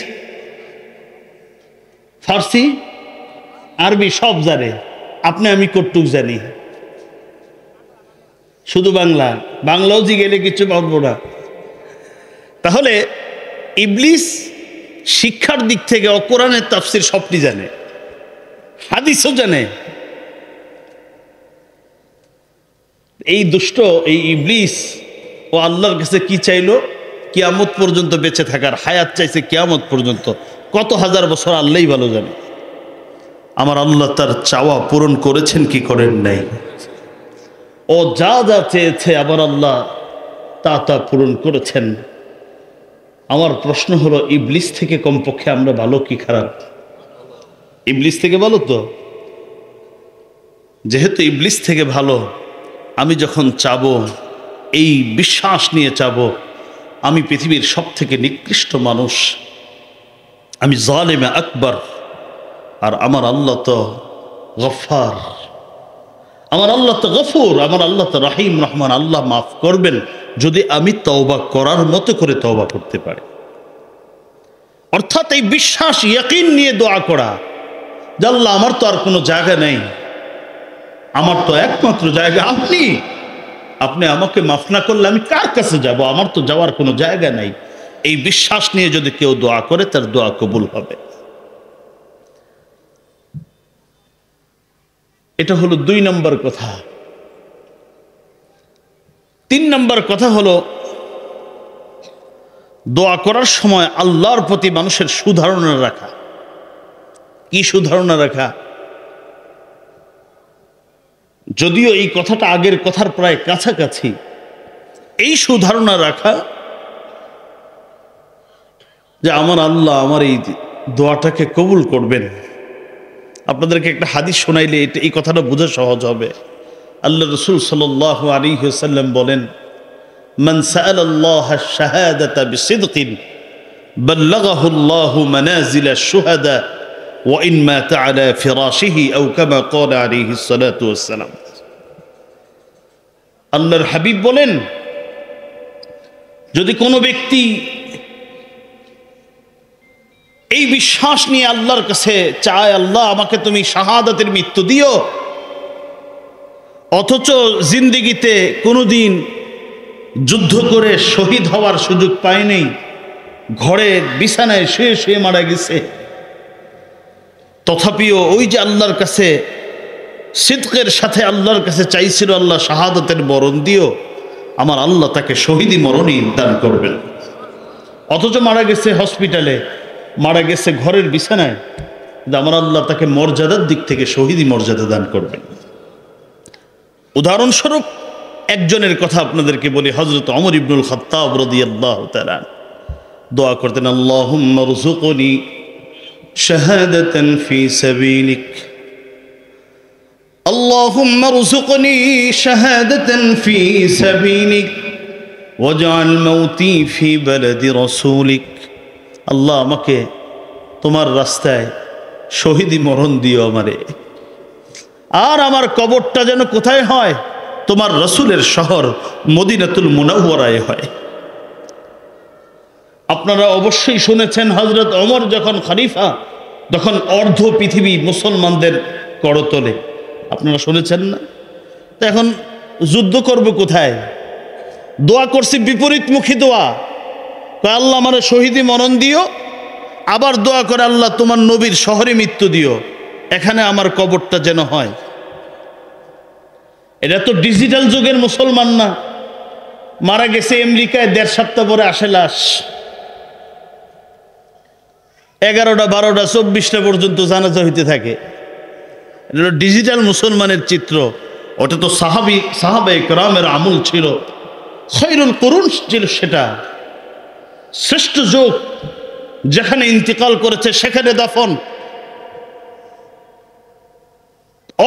[SPEAKER 1] ফার্সি, আরবি সব জানে। আপনি আমি কটুক জানি, শুধু বাংলা, বাংলাও জিগেলে কিছু পারবো না। তাহলে ইবলিস শিক্ষার দিক থেকে কোরআনের তাফসীর সবটি জানে। হাদিসও জানে। এই দুষ্ট, এই ইবলিস ও আল্লাহর কাছে কি চাইলো? কিয়ামত পর্যন্ত বেঁচে থাকার হায়াত চাইছে, কিয়ামত পর্যন্ত কত হাজার বছর আল্লাহই ভালো জানে। আমার আল্লাহ তার চাওয়া পূরণ করেছেন কি করেন নাই? ও যা যা চেয়েছে আমার আল্লাহ তা তা পূরণ করেছেন। আমার প্রশ্ন হলো, ইবলিস থেকে কমপক্ষে আমরা ভালো কি খারাপ? ইবলিস থেকে ভালো তো। যেহেতু ইবলিস থেকে ভালো, আমি যখন চাবো এই বিশ্বাস নিয়ে চাবো আমি পৃথিবীর সব থেকে নিকৃষ্ট মানুষ, আমি জালেমে আকবর, আর আমার আল্লাহ তো গফফার, আমার আল্লাহ তো গফুর, আমার আল্লাহ তো রহিম রহমান, আল্লাহ মাফ করবেন যদি আমি তওবা করার মতো করে তওবা করতে পারি। অর্থাৎ এই বিশ্বাস, ইয়াকিন নিয়ে দোয়া করা যে আল্লাহ আমার তো আর কোনো জায়গা নেই, আমার তো একমাত্র জায়গা আপনি, আপনি আমাকে মাফ না করলে আমি কার কাছে যাব? আমার তো যাওয়ার কোনো জায়গা নাই। এই বিশ্বাস নিয়ে যদি কেউ দোয়া করে তার দোয়া কবুল হবে। এটা হলো 2 নম্বর কথা। 3 নম্বর কথা হলো, দোয়া করার সময় আল্লাহর প্রতি মানুষের সুধারণা রাখা। কি সুধারণা রাখা? যদিও এই কথাটা আগের কথার প্রায় কাছাকাছি। এই সুধারণা রাখা যে আমার আল্লাহ আমার এই দোয়াটাকে কবুল করবেন। আপনাদেরকে একটা হাদিস শোনাইলে এই কথাটা বোঝা সহজ হবে। আল্লাহ রাসূল সাল্লাল্লাহু আলাইহি ওয়াসাল্লাম বলেন, মান সাআলাল্লাহা আশ-শাহাদাতা বিসিদকিন বাল্লাগাহু আল্লাহু মানাজিল আশ-শুহাদা ওয়া ইন মাতা আলা ফিরাশিহি আও কামা ক্বালা আলাইহিস সালাতু ওয়াস সালাম। আল্লাহর হাবিব বলেন, যদি কোনো ব্যক্তি এই বিশ্বাস নিয়ে আল্লাহর কাছে চায়, আল্লাহ আমাকে তুমি শাহাদাতের মৃত্যু দিও, অথচ জিন্দেগিতে কোনোদিন যুদ্ধ করে শহীদ হওয়ার সুযোগ পায়নি, ঘরে বিছানায় শুয়ে শুয়ে মারা গেছে, তথাপিও ওই যে আল্লাহর কাছে সিদকের সাথে আল্লাহর কাছে চাইছিল আল্লাহ শাহাদাতের মরণ দিও, আমার আল্লাহ তাকে শহীদি মরণই দান করবেন। অথচ মারা গেছে হসপিটালে, মারা গেছে ঘরের বিছানায়, আমার আল্লাহ তাকে মর্যাদার দিক থেকে শহীদি মর্যাদা দান করবেন। উদাহরণস্বরূপ একজনের কথা আপনাদেরকে বলি। হযরত ওমর ইবনুল খাত্তাব রাদিয়াল্লাহু তাআলা দোয়া করতেন, আল্লাহুম্মা রযুকনি শাহাদাতান ফি সাবিলিক, আল্লাহুম্মা রযুকনি শাহাদাতান ফি সাবিলিক ওয়াজআল মাউতি ফি বালাদি রাসূলিক। আল্লাহ আমাকে তোমার রাস্তায় শহীদি মরণ দিও আমারে, আর আমার কবরটা যেন কোথায় হয়? তোমার রাসূলের শহর মদিনাতুল মুনাওয়ারায় হয়। আপনারা অবশ্যই শুনেছেন হযরত ওমর যখন খলিফা, তখন অর্ধ পৃথিবী মুসলমানদের করতলে। আপনারা শুনেছেন না? তো এখন যুদ্ধ করব কোথায়? দোয়া করছি বিপরীতমুখী দোয়া, আল্লাহ আমার শহীদি মরণ দিও, আবার দোয়া করে আল্লাহ তোমার নবীর শহরে মৃত্যু দিও, এখানে আমার কবরটা যেন হয়। এটা তো ডিজিটাল যুগের মুসলমান না। মারা গেছে আমেরিকায়, 1.5 সপ্তাহ পরে আসে লাশ, 11টা 12টা 24টা পর্যন্ত জানাজা হইতে থাকে। এটা ডিজিটাল মুসলমানের চিত্র। ওটা তো সাহাবায়ে কেরামের আমল ছিল, খৈরুল কুরুন ছিল, সেটা শ্রেষ্ঠ যুগ। যেখানে ইন্তিকাল করেছে সেখানে দাফন।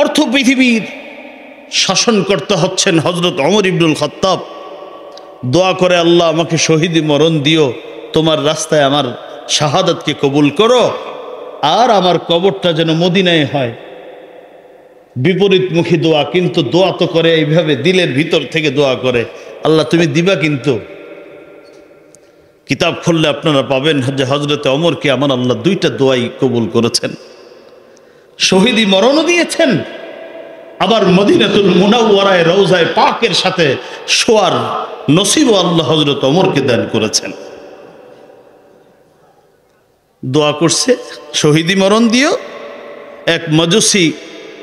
[SPEAKER 1] অর্থ পৃথিবীর শাসন করতে হচ্ছেন হযরত ওমর ইবনুল খাত্তাব। দোয়া করে আল্লাহ আমাকে শহীদি মরণ দিও, তোমার রাস্তায় আমার শাহাদাতকে কবুল করো, আর আমার কবরটা যেন মদিনায় হয়। বিপরীতমুখী দোয়া, কিন্তু দোয়া তো করে এইভাবে দিলের ভিতর থেকে দোয়া করে, আল্লাহ তুমি দিবা। কিন্তু কিতাব খুললে আপনারা পাবেন যে হযরতে ওমরকে আমার আল্লাহ 2টা দোয়াই কবুল করেছেন, শহীদি মরণও দিয়েছেন, আবার মদিনাতুল মুনাওয়ারায় রওজায়ে পাকের সাথে শোয়ার নসিবও আল্লাহ হযরত ওমরকে দান করেছেন। দোয়া করছে শহীদি মরণ দিও, এক মাজুসি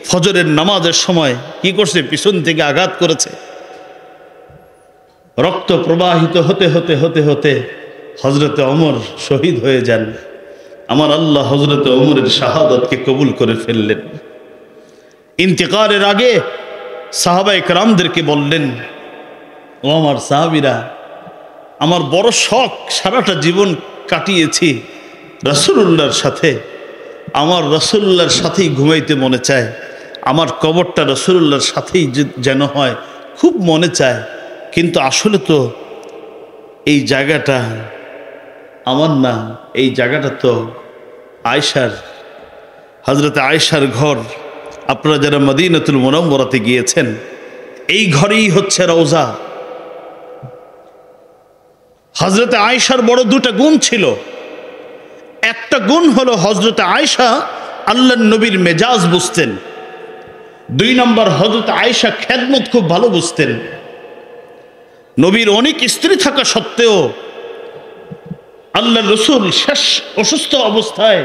[SPEAKER 1] ফজরের নামাজের সময় কি করছে, পিছন থেকে আঘাত করেছে। রক্ত প্রবাহিত হতে হতে হতে হতে হজরতে ওমর শহীদ হয়ে যান। আমার আল্লাহ হজরতে ওমরের শাহাদাতকে কবুল করে ফেললেন। ইন্তেকালের আগে সাহাবায়ে কেরামদেরকে বললেন, ও আমার সাহাবীরা, আমার বড় শখ, সারাটা জীবন কাটিয়েছি রাসূলুল্লাহর সাথে, আমার রাসূলুল্লাহর সাথেই ঘুমাইতে মনে চায়, আমার কবরটা রাসূলুল্লাহর সাথেই যেন হয়, খুব মনে চায়। কিন্তু আসলে তো এই জায়গাটা আমার না, এই জায়গাটা তো আয়েশার, হযরতে আয়েশার ঘর। আপনারা যারা মদিনাতুল মুনাওয়ারাতে গিয়েছেন, এই ঘরেই হচ্ছে রওজা। হযরতে আয়েশার বড় দুটা গুণ ছিল। একটা গুণ হলো হযরতে আয়েশা আল্লাহর নবীর মেজাজ বুঝতেন। 2 নম্বর, হযরতে আয়েশা খেদমত খুব ভালো বুঝতেন। নবীর অনেক স্ত্রী থাকা সত্ত্বেও আল্লাহর রাসূল শেষ অসুস্থ অবস্থায়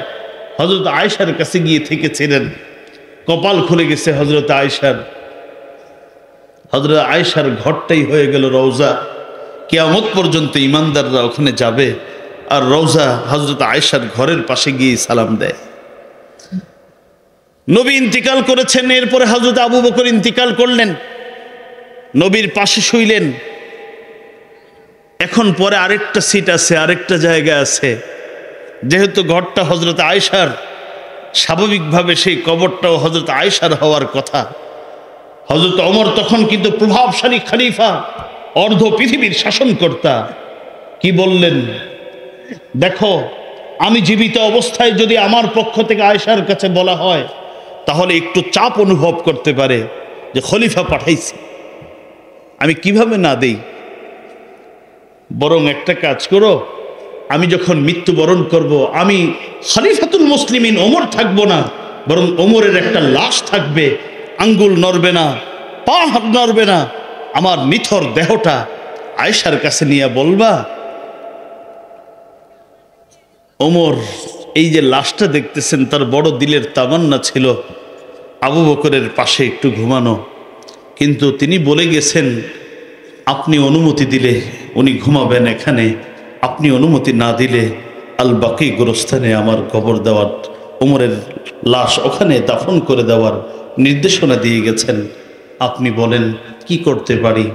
[SPEAKER 1] হযরতে আয়েশার কাছে গিয়ে থেকেছিলেন। কপাল খুলে গেছে হযরতে আয়েশার। হযরতে আয়েশার ঘরটাই হয়ে গেল রওজা। কিয়ামত পর্যন্ত ইমানদাররা ওখানে যাবে আর রওজা হযরতে আয়েশার ঘরের পাশে গিয়ে সালাম দেয়। নবী ইন্তিকাল করেছেন, এরপরে হযরত আবু বকর ইন্তিকাল করলেন, নবীর পাশে শুইলেন। এখন পরে আরেকটা সিট আছে, আরেকটা জায়গা আছে। যেহেতু ঘরটা হযরত আয়েশার, স্বাভাবিকভাবে সেই কবরটাও হযরত আয়েশার হওয়ার কথা। হযরত ওমর তখন কিন্তু প্রভাবশালী খলিফা, অর্ধ পৃথিবীর শাসনকর্তা। কি বললেন, দেখো, আমি জীবিত অবস্থায় যদি আমার পক্ষ থেকে আয়েশার কাছে বলা হয়, তাহলে একটু চাপ অনুভব করতে পারে যে খলিফা পাঠাইছে, আমি কিভাবে না দেই। বরং একটা কাজ করো, আমি যখন মৃত্যুবরণ করব, আমি খলিফাতুল মুসলিমিন ওমর থাকবো না, বরং ওমরের একটা লাশ থাকবে, আঙ্গুল নড়বে না, পা নড়বে না। আমার নিথর দেহটা আয়েশার কাছে নিয়ে বলবা, ওমর এই যে লাশটা দেখতেছেন, তার বড় দিলের তামান্না ছিল আবু বকরের পাশে একটু ঘুমানো, কিন্তু তিনি বলে গেছেন আপনি অনুমতি দিলে উনি ঘুমাবেন এখানে, আপনি অনুমতি না দিলে আল বাকি গোরস্থানে আমার কবর দেওয়ার, ওমরের লাশ ওখানে দাফন করে দেওয়ার নির্দেশনা দিয়ে গেছেন। আপনি বলেন কি করতে পারি।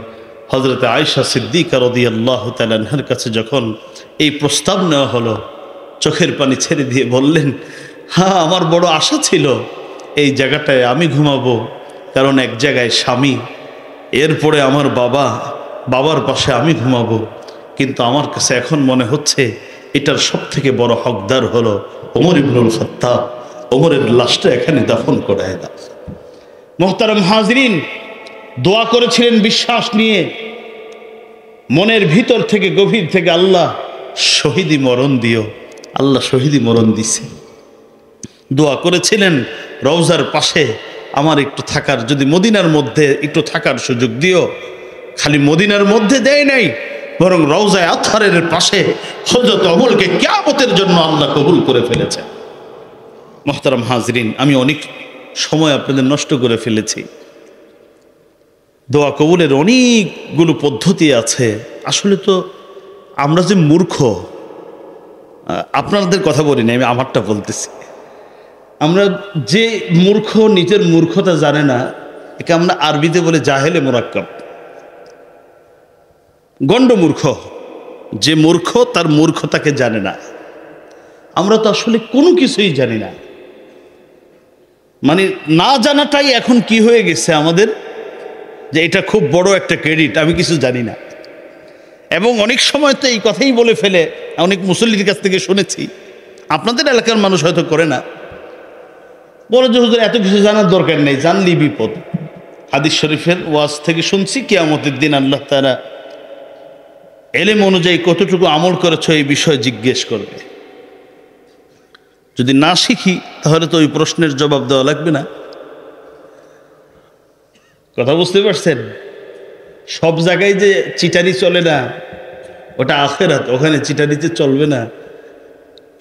[SPEAKER 1] হযরতে আয়েশা সিদ্দিকা রাদিয়াল্লাহু তাআলা আনহার কাছে যখন এই প্রস্তাব নেওয়া হলো, চোখের পানি ছেড়ে দিয়ে বললেন, হ্যাঁ, আমার বড় আশা ছিল এই জায়গাটায় আমি ঘুমাবো, কারণ এক জায়গায় স্বামী, এরপরে আমার বাবার পাশে আমি ঘুমাবো। কিন্তু আমার কাছে এখন মনে হচ্ছে এটার সব থেকে বড় হকদার হলো ওমর ইবনুল খাত্তাব, ওমরের লাশটা এখানে দাফন করায় দাও। মুহতারাম হাজরিন, দোয়া করেছিলেন বিশ্বাস নিয়ে, মনের ভিতর থেকে, গভীর থেকে, আল্লাহ শহীদি মরণ দিও। আল্লাহ শহীদি মরণ দিছে। দোয়া করেছিলেন রওজার পাশে আমার একটু থাকার, যদি মদিনার মধ্যে একটু থাকার সুযোগ দিও। খালি মদিনার মধ্যে দেয় নাই, বরং রওজায়ে আতহারের পাশে হযরত ওমরকে কিয়ামতের জন্য আল্লাহ কবুল করে ফেলেছে। মুহতারাম হাজরিন, আমি অনেক সময় আপনাদের নষ্ট করে ফেলেছি। দোয়া কবুলের অনেকগুলো পদ্ধতি আছে। আসলে তো আমরা যে মূর্খ, আপনাদের কথা বলি না, আমি আমারটা বলতেছি। আমরা যে মূর্খ, নিজের মূর্খতা জানে না, একে আমরা আরবিতে বলে জাহেলে মুরাক্কাব, গণ্ড মূর্খ। যে মূর্খ তার মূর্খতাকে জানে না। আমরা তো আসলে কোনো কিছুই জানি না, মানে না জানাটাই এখন কি হয়ে গেছে আমাদের, যে এটা খুব বড় একটা ক্রেডিট, আমি কিছু জানি না। এবং অনেক সময় তো এই কথাই বলে ফেলে, অনেক মুসল্লির কাছ থেকে শুনেছি, আপনাদের এলাকার মানুষ হয়তো করে না, বলে যে হুজুর এত কিছু জানার দরকার নেই, জানলি বিপদ। হাদিস শরীফের ওয়াজ থেকে শুনছি, কিয়ামতের দিন আল্লাহ তাআলা এলেম অনুযায়ী কতটুকু আমল করেছ এই বিষয়ে জিজ্ঞেস করবে। যদি না শিখি তাহলে তো ওই প্রশ্নের জবাব দেওয়া লাগবে না। কথা বুঝতে পারছেন? সব জায়গায় যে চিটারি চলে না, ওটা আখিরাত, ওখানে চিটারিতে চলবে না,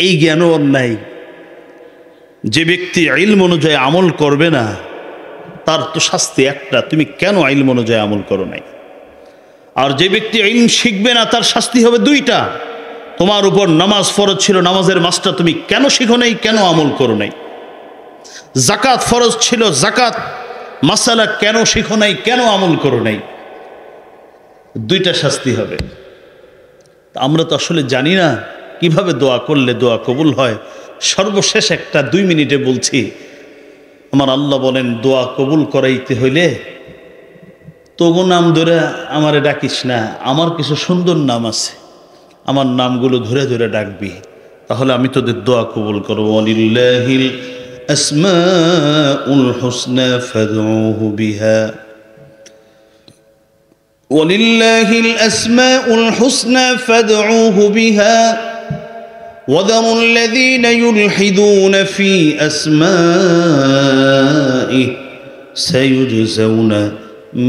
[SPEAKER 1] এই জ্ঞানও ওর নাই। যে ব্যক্তি ইলম অনুযায়ী আমল করবে না তার তো শাস্তি একটা, তুমি কেন ইলম অনুযায়ী আমল করো নাই। আর যে ব্যক্তি ইলম শিখবে না তার শাস্তি হবে দুইটা, তোমার উপর নামাজ ফরজ ছিল, নামাজের মাসটা তুমি কেন শিখো নাই, কেন আমল করো নাই। যাকাত ফরজ ছিল, যাকাত মাসালা কেন শিখো নাই, কেন আমল করো নাই, দুইটা শাস্তি হবে। আমরা তো আসলে জানি না কিভাবে দোয়া করলে দোয়া কবুল হয়। সর্বশেষ একটা 2 মিনিটে বলছি, আমার আল্লাহ বলেন দোয়া কবুল করাইতে হইলে তবু নাম ধরে আমারে ডাকিস না, আমার কিছু সুন্দর নাম আছে, আমার নামগুলো ধরে ধরে ডাকবি, তাহলে আমি তোদের দোয়া কবুল করবো। ওয়ালিল্লাহিল আসমাউল হুসনা ফাদউহু বিহা, ওয়ালিল্লাহিল আসমাউল হুসনা ফাদউহু বিহা وذروا الذين يلحدون في أسمائه سيجزون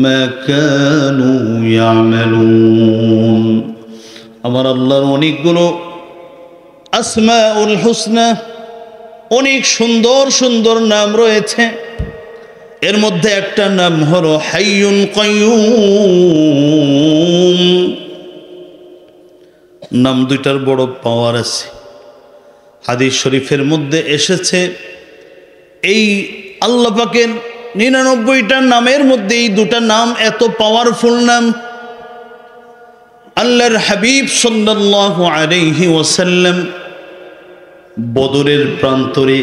[SPEAKER 1] ما كانوا يعملون। আমার আল্লাহর অনেকগুলো আসমাউল হুসনা, অনেক সুন্দর সুন্দর নাম রয়েছে। এর মধ্যে একটা নাম হলো হাইয়ুন কাইয়ুম। নাম দুইটার বড় পাওয়ার আছে। হাদিস শরীফের মধ্যে এসেছে এই আল্লাহ পাকের 99টা নামের মধ্যে এই দুটা নাম এত পাওয়ারফুল নাম। আল্লাহর হাবিব সাল্লাল্লাহু আলাইহি ওয়াসাল্লাম বদরের প্রান্তরে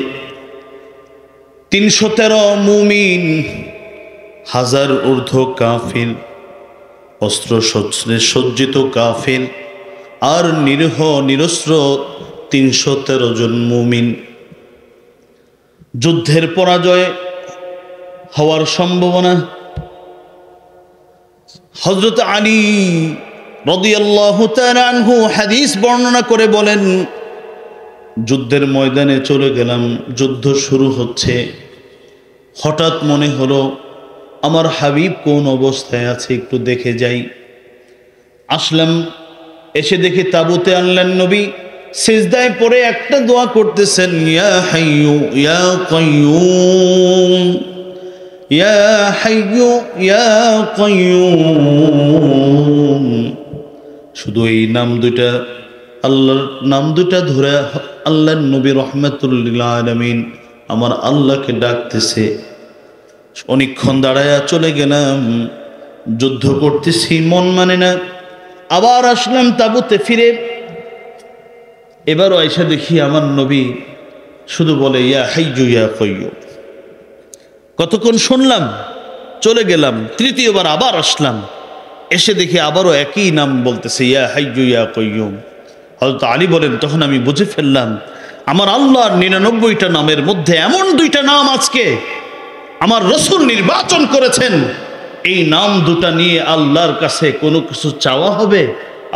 [SPEAKER 1] 313 মুমিন, 1000 ঊর্ধ্ব কাফির, অস্ত্র শস্ত্রে সজ্জিত কাফির আর নিরীহ নিরস্ত্র 313 জন মুমিন। যুদ্ধের পরাজয় হওয়ার সম্ভাবনা। হযরত আলী রাদিয়াল্লাহু তাআলা আনহু হাদিস বর্ণনা করে বলেন, যুদ্ধের ময়দানে চলে গেলাম, যুদ্ধ শুরু হচ্ছে, হঠাৎ মনে হলো আমার হাবিব কোন অবস্থায় আছে একটু দেখে যাই। আসলাম, এসে দেখি তাবুতে আনলেন নবী সিজদায় পড়ে একটা দোয়া করতেছেন, ইয়া হাইয়ু ইয়া কাইয়ুম, ইয়া হাইয়ু ইয়া কাইয়ুম। শুধু এই নাম দুইটা, আল্লাহর নাম দুইটা ধরে আল্লাহর নবী রাহমাতুল লিল আলামিন আমার আল্লাহকে ডাকতেছে। অনেকক্ষণ দাঁড়ায়া চলে গেলাম, যুদ্ধ করতেছি, মন মানে না। আবার আসলাম তাবুতে ফিরে, এবারও আয়সা দেখি আমার নবী শুধু বলে ইয়া হাইয়ু ইয়া কাইয়ুম। কতক্ষণ শুনলাম, চলে গেলাম, তৃতীয়বার আবার আসলাম, এসে দেখি আবারও একই নাম বলতেছে, ইয়া হাইয়ু ইয়া কাইয়ুম। হযরত আলী বলেন, তখন আমি বুঝে ফেললাম আমার আল্লাহর 99টা নামের মধ্যে এমন দুইটা নাম আজকে আমার রাসূল নির্বাচন করেছেন, এই নাম দুটা নিয়ে আল্লাহর কাছে কোনো কিছু চাওয়া হবে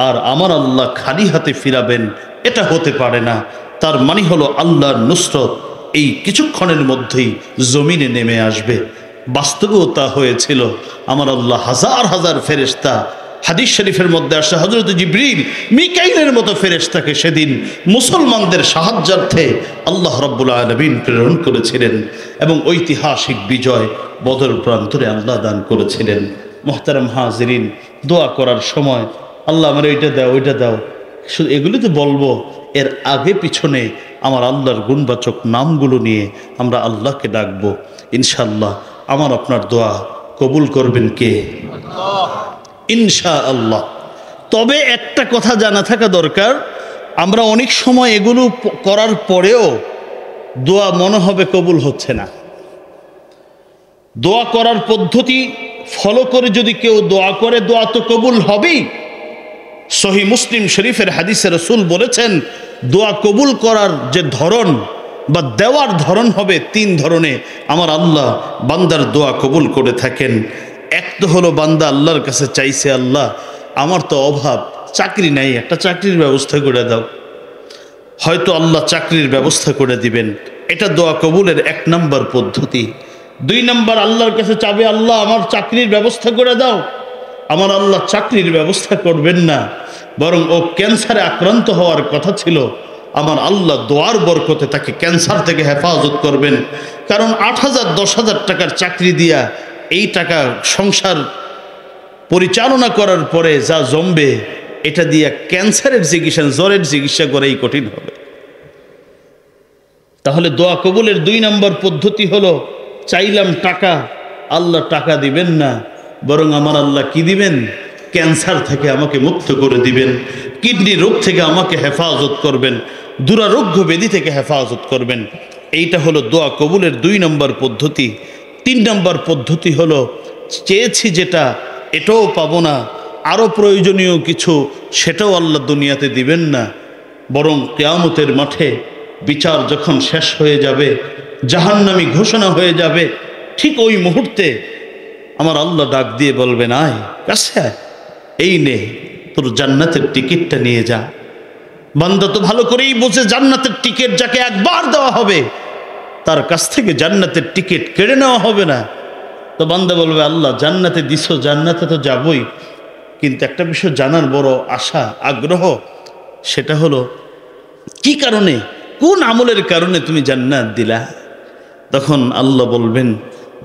[SPEAKER 1] আর আমার আল্লাহ খালি হাতে ফিরাবেন, এটা হতে পারে না। তার মানে হলো আল্লাহর নুসরত এই কিছুক্ষণের মধ্যেই জমিনে নেমে আসবে। বাস্তবেও তা হয়েছিল। আমার আল্লাহ হাজার হাজার ফেরেশতা, হাদিস শরীফের মধ্যে আসে হযরত জিবরিল মিকাইলের মতো ফেরেশতাকে সেদিন মুসলমানদের সাহায্যার্থে আল্লাহ রাব্বুল আলামিন প্রেরণ করেছিলেন এবং ঐতিহাসিক বিজয় বদর প্রান্তরে আল্লাহ দান করেছিলেন। মুহতারাম হাজিরিন, দোয়া করার সময় আল্লাহ আমার ওইটা দাও ওইটা দাও, শুধু এগুলি তো বলবো, এর আগে পিছনে আমার আল্লাহর গুণবাচক নামগুলো নিয়ে আমরা আল্লাহকে ডাকবো। ইনশাআল্লাহ আমার আপনার দোয়া কবুল করবেন কে? ইনশাআল্লাহ। তবে একটা কথা জানা থাকা দরকার, আমরা অনেক সময় এগুলো করার পরেও দোয়া মনে হবে কবুল হচ্ছে না। দোয়া করার পদ্ধতি ফলো করে যদি কেউ দোয়া করে, দোয়া তো কবুল হবেই। সহিহ মুসলিম শরীফের হাদিসে রাসূল বলেছেন, দোয়া কবুল করার যে ধরন বা দেওয়ার ধরন হবে 3 ধরনে আমার আল্লাহ বান্দার দোয়া কবুল করে থাকেন। এক তো হলো বান্দা আল্লাহর কাছে চাইছে, আল্লাহ আমার তো অভাব, চাকরি নাই, একটা চাকরির ব্যবস্থা করে দাও। হয়তো আল্লাহ চাকরির ব্যবস্থা করে দিবেন, এটা দোয়া কবুলের 1 নম্বর পদ্ধতি। 2 নম্বর আল্লাহর কাছে চাবে, আল্লাহ আমার চাকরির ব্যবস্থা করে দাও। আমার আল্লাহ চাকরির ব্যবস্থা করবেন না, বরং ও ক্যান্সারে আক্রান্ত হওয়ার কথা ছিল, আমার আল্লাহ দোয়ার বরকতে তাকে ক্যান্সার থেকে হেফাজত করবেন। কারণ 8,000 10,000 টাকার চাকরি দিয়া এই টাকা সংসার পরিচালনা করার পরে যা জমবে, এটা দিয়া ক্যান্সারের চিকিৎসা, জ্বরের চিকিৎসা করাই কঠিন হবে। তাহলে দোয়া কবুলের 2 নম্বর পদ্ধতি হলো, চাইলাম টাকা, আল্লাহ টাকা দিবেন না, বরং আমার আল্লাহ কি দিবেন? ক্যান্সার থেকে আমাকে মুক্ত করে দিবেন, কিডনি রোগ থেকে আমাকে হেফাজত করবেন, দুরারোগ্য ব্যাধি থেকে হেফাজত করবেন। এইটা হলো দোয়া কবুলের 2 নম্বর পদ্ধতি। 3 নম্বর পদ্ধতি হলো, চেয়েছি যেটা এটাও পাবো না, আরও প্রয়োজনীয় কিছু সেটাও আল্লাহ দুনিয়াতে দিবেন না, বরং কিয়ামতের মাঠে বিচার যখন শেষ হয়ে যাবে, জাহান্নামী ঘোষণা হয়ে যাবে, ঠিক ওই মুহূর্তে আমার আল্লাহ ডাক দিয়ে বলবেন, আয় কাছে, এই নে তোর জান্নাতের টিকিটটা নিয়ে যা। বান্দা তো ভালো করেই বোঝে জান্নাতের টিকিট যাকে একবার দেওয়া হবে তার কাছ থেকে জান্নাতের টিকিট কেড়ে নেওয়া হবে না। তো বান্দা বলবে, আল্লাহ জান্নাতে দিছো, জান্নাতে তো যাবই, কিন্তু একটা বিষয় জানার বড় আশা আগ্রহ, সেটা হলো কি কারণে, কোন আমলের কারণে তুমি জান্নাত দিলা? তখন আল্লাহ বলবেন,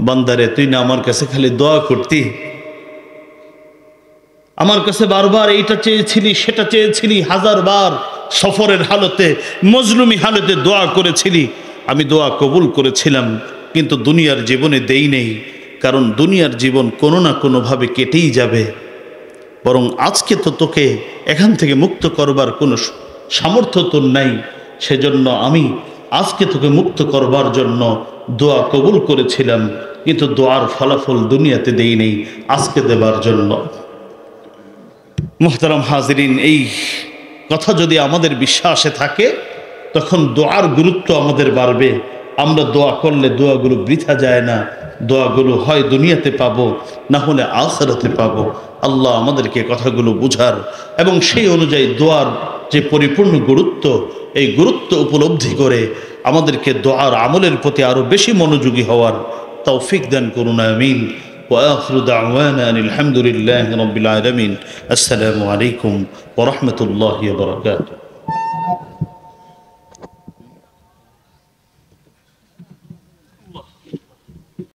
[SPEAKER 1] বান্দারে তুই না আমার কাছে খালি দোয়া করতি, আমার কাছে বারবার এইটা চেয়েছিলি সেটা চেয়েছিলি, 1000 বার সফরের হালতে মজলুমি হালতে দোয়া করেছিলি, আমি দোয়া কবুল করেছিলাম, কিন্তু দুনিয়ার জীবনে দেই নেই, কারণ দুনিয়ার জীবন কোনো না কোনোভাবে কেটেই যাবে। বরং আজকে তো তোকে এখান থেকে মুক্ত করবার কোনো সামর্থ্য তোর নাই, সেজন্য আমি আজকে তোকে মুক্ত করবার জন্য দোয়া কবুল করেছিলাম, কিন্তু দোয়ার ফলাফল দুনিয়াতে দেই নেই, আজকে দেবার জন্য। মুহতারাম হাজিরিন, এই কথা যদি আমাদের বিশ্বাসে থাকে তখন দোয়ার গুরুত্ব আমাদের বাড়বে। আমরা দোয়া করলে দোয়াগুলো বৃথা যায় না, দোয়াগুলো হয় দুনিয়াতে পাবো, না হলে আখিরাতে পাবো। আল্লাহ আমাদেরকে কথাগুলো বুঝার এবং সেই অনুযায়ী দোয়ার যে পরিপূর্ণ গুরুত্ব, এই গুরুত্ব উপলব্ধি করে আমাদেরকে দোয়ার আমলের প্রতি আরও বেশি মনোযোগী হওয়ার তৌফিক দান করুন, আমিন। وآخر دعوانا أن الحمد لله رب العالمين. السلام عليكم ورحمة الله وبركاته.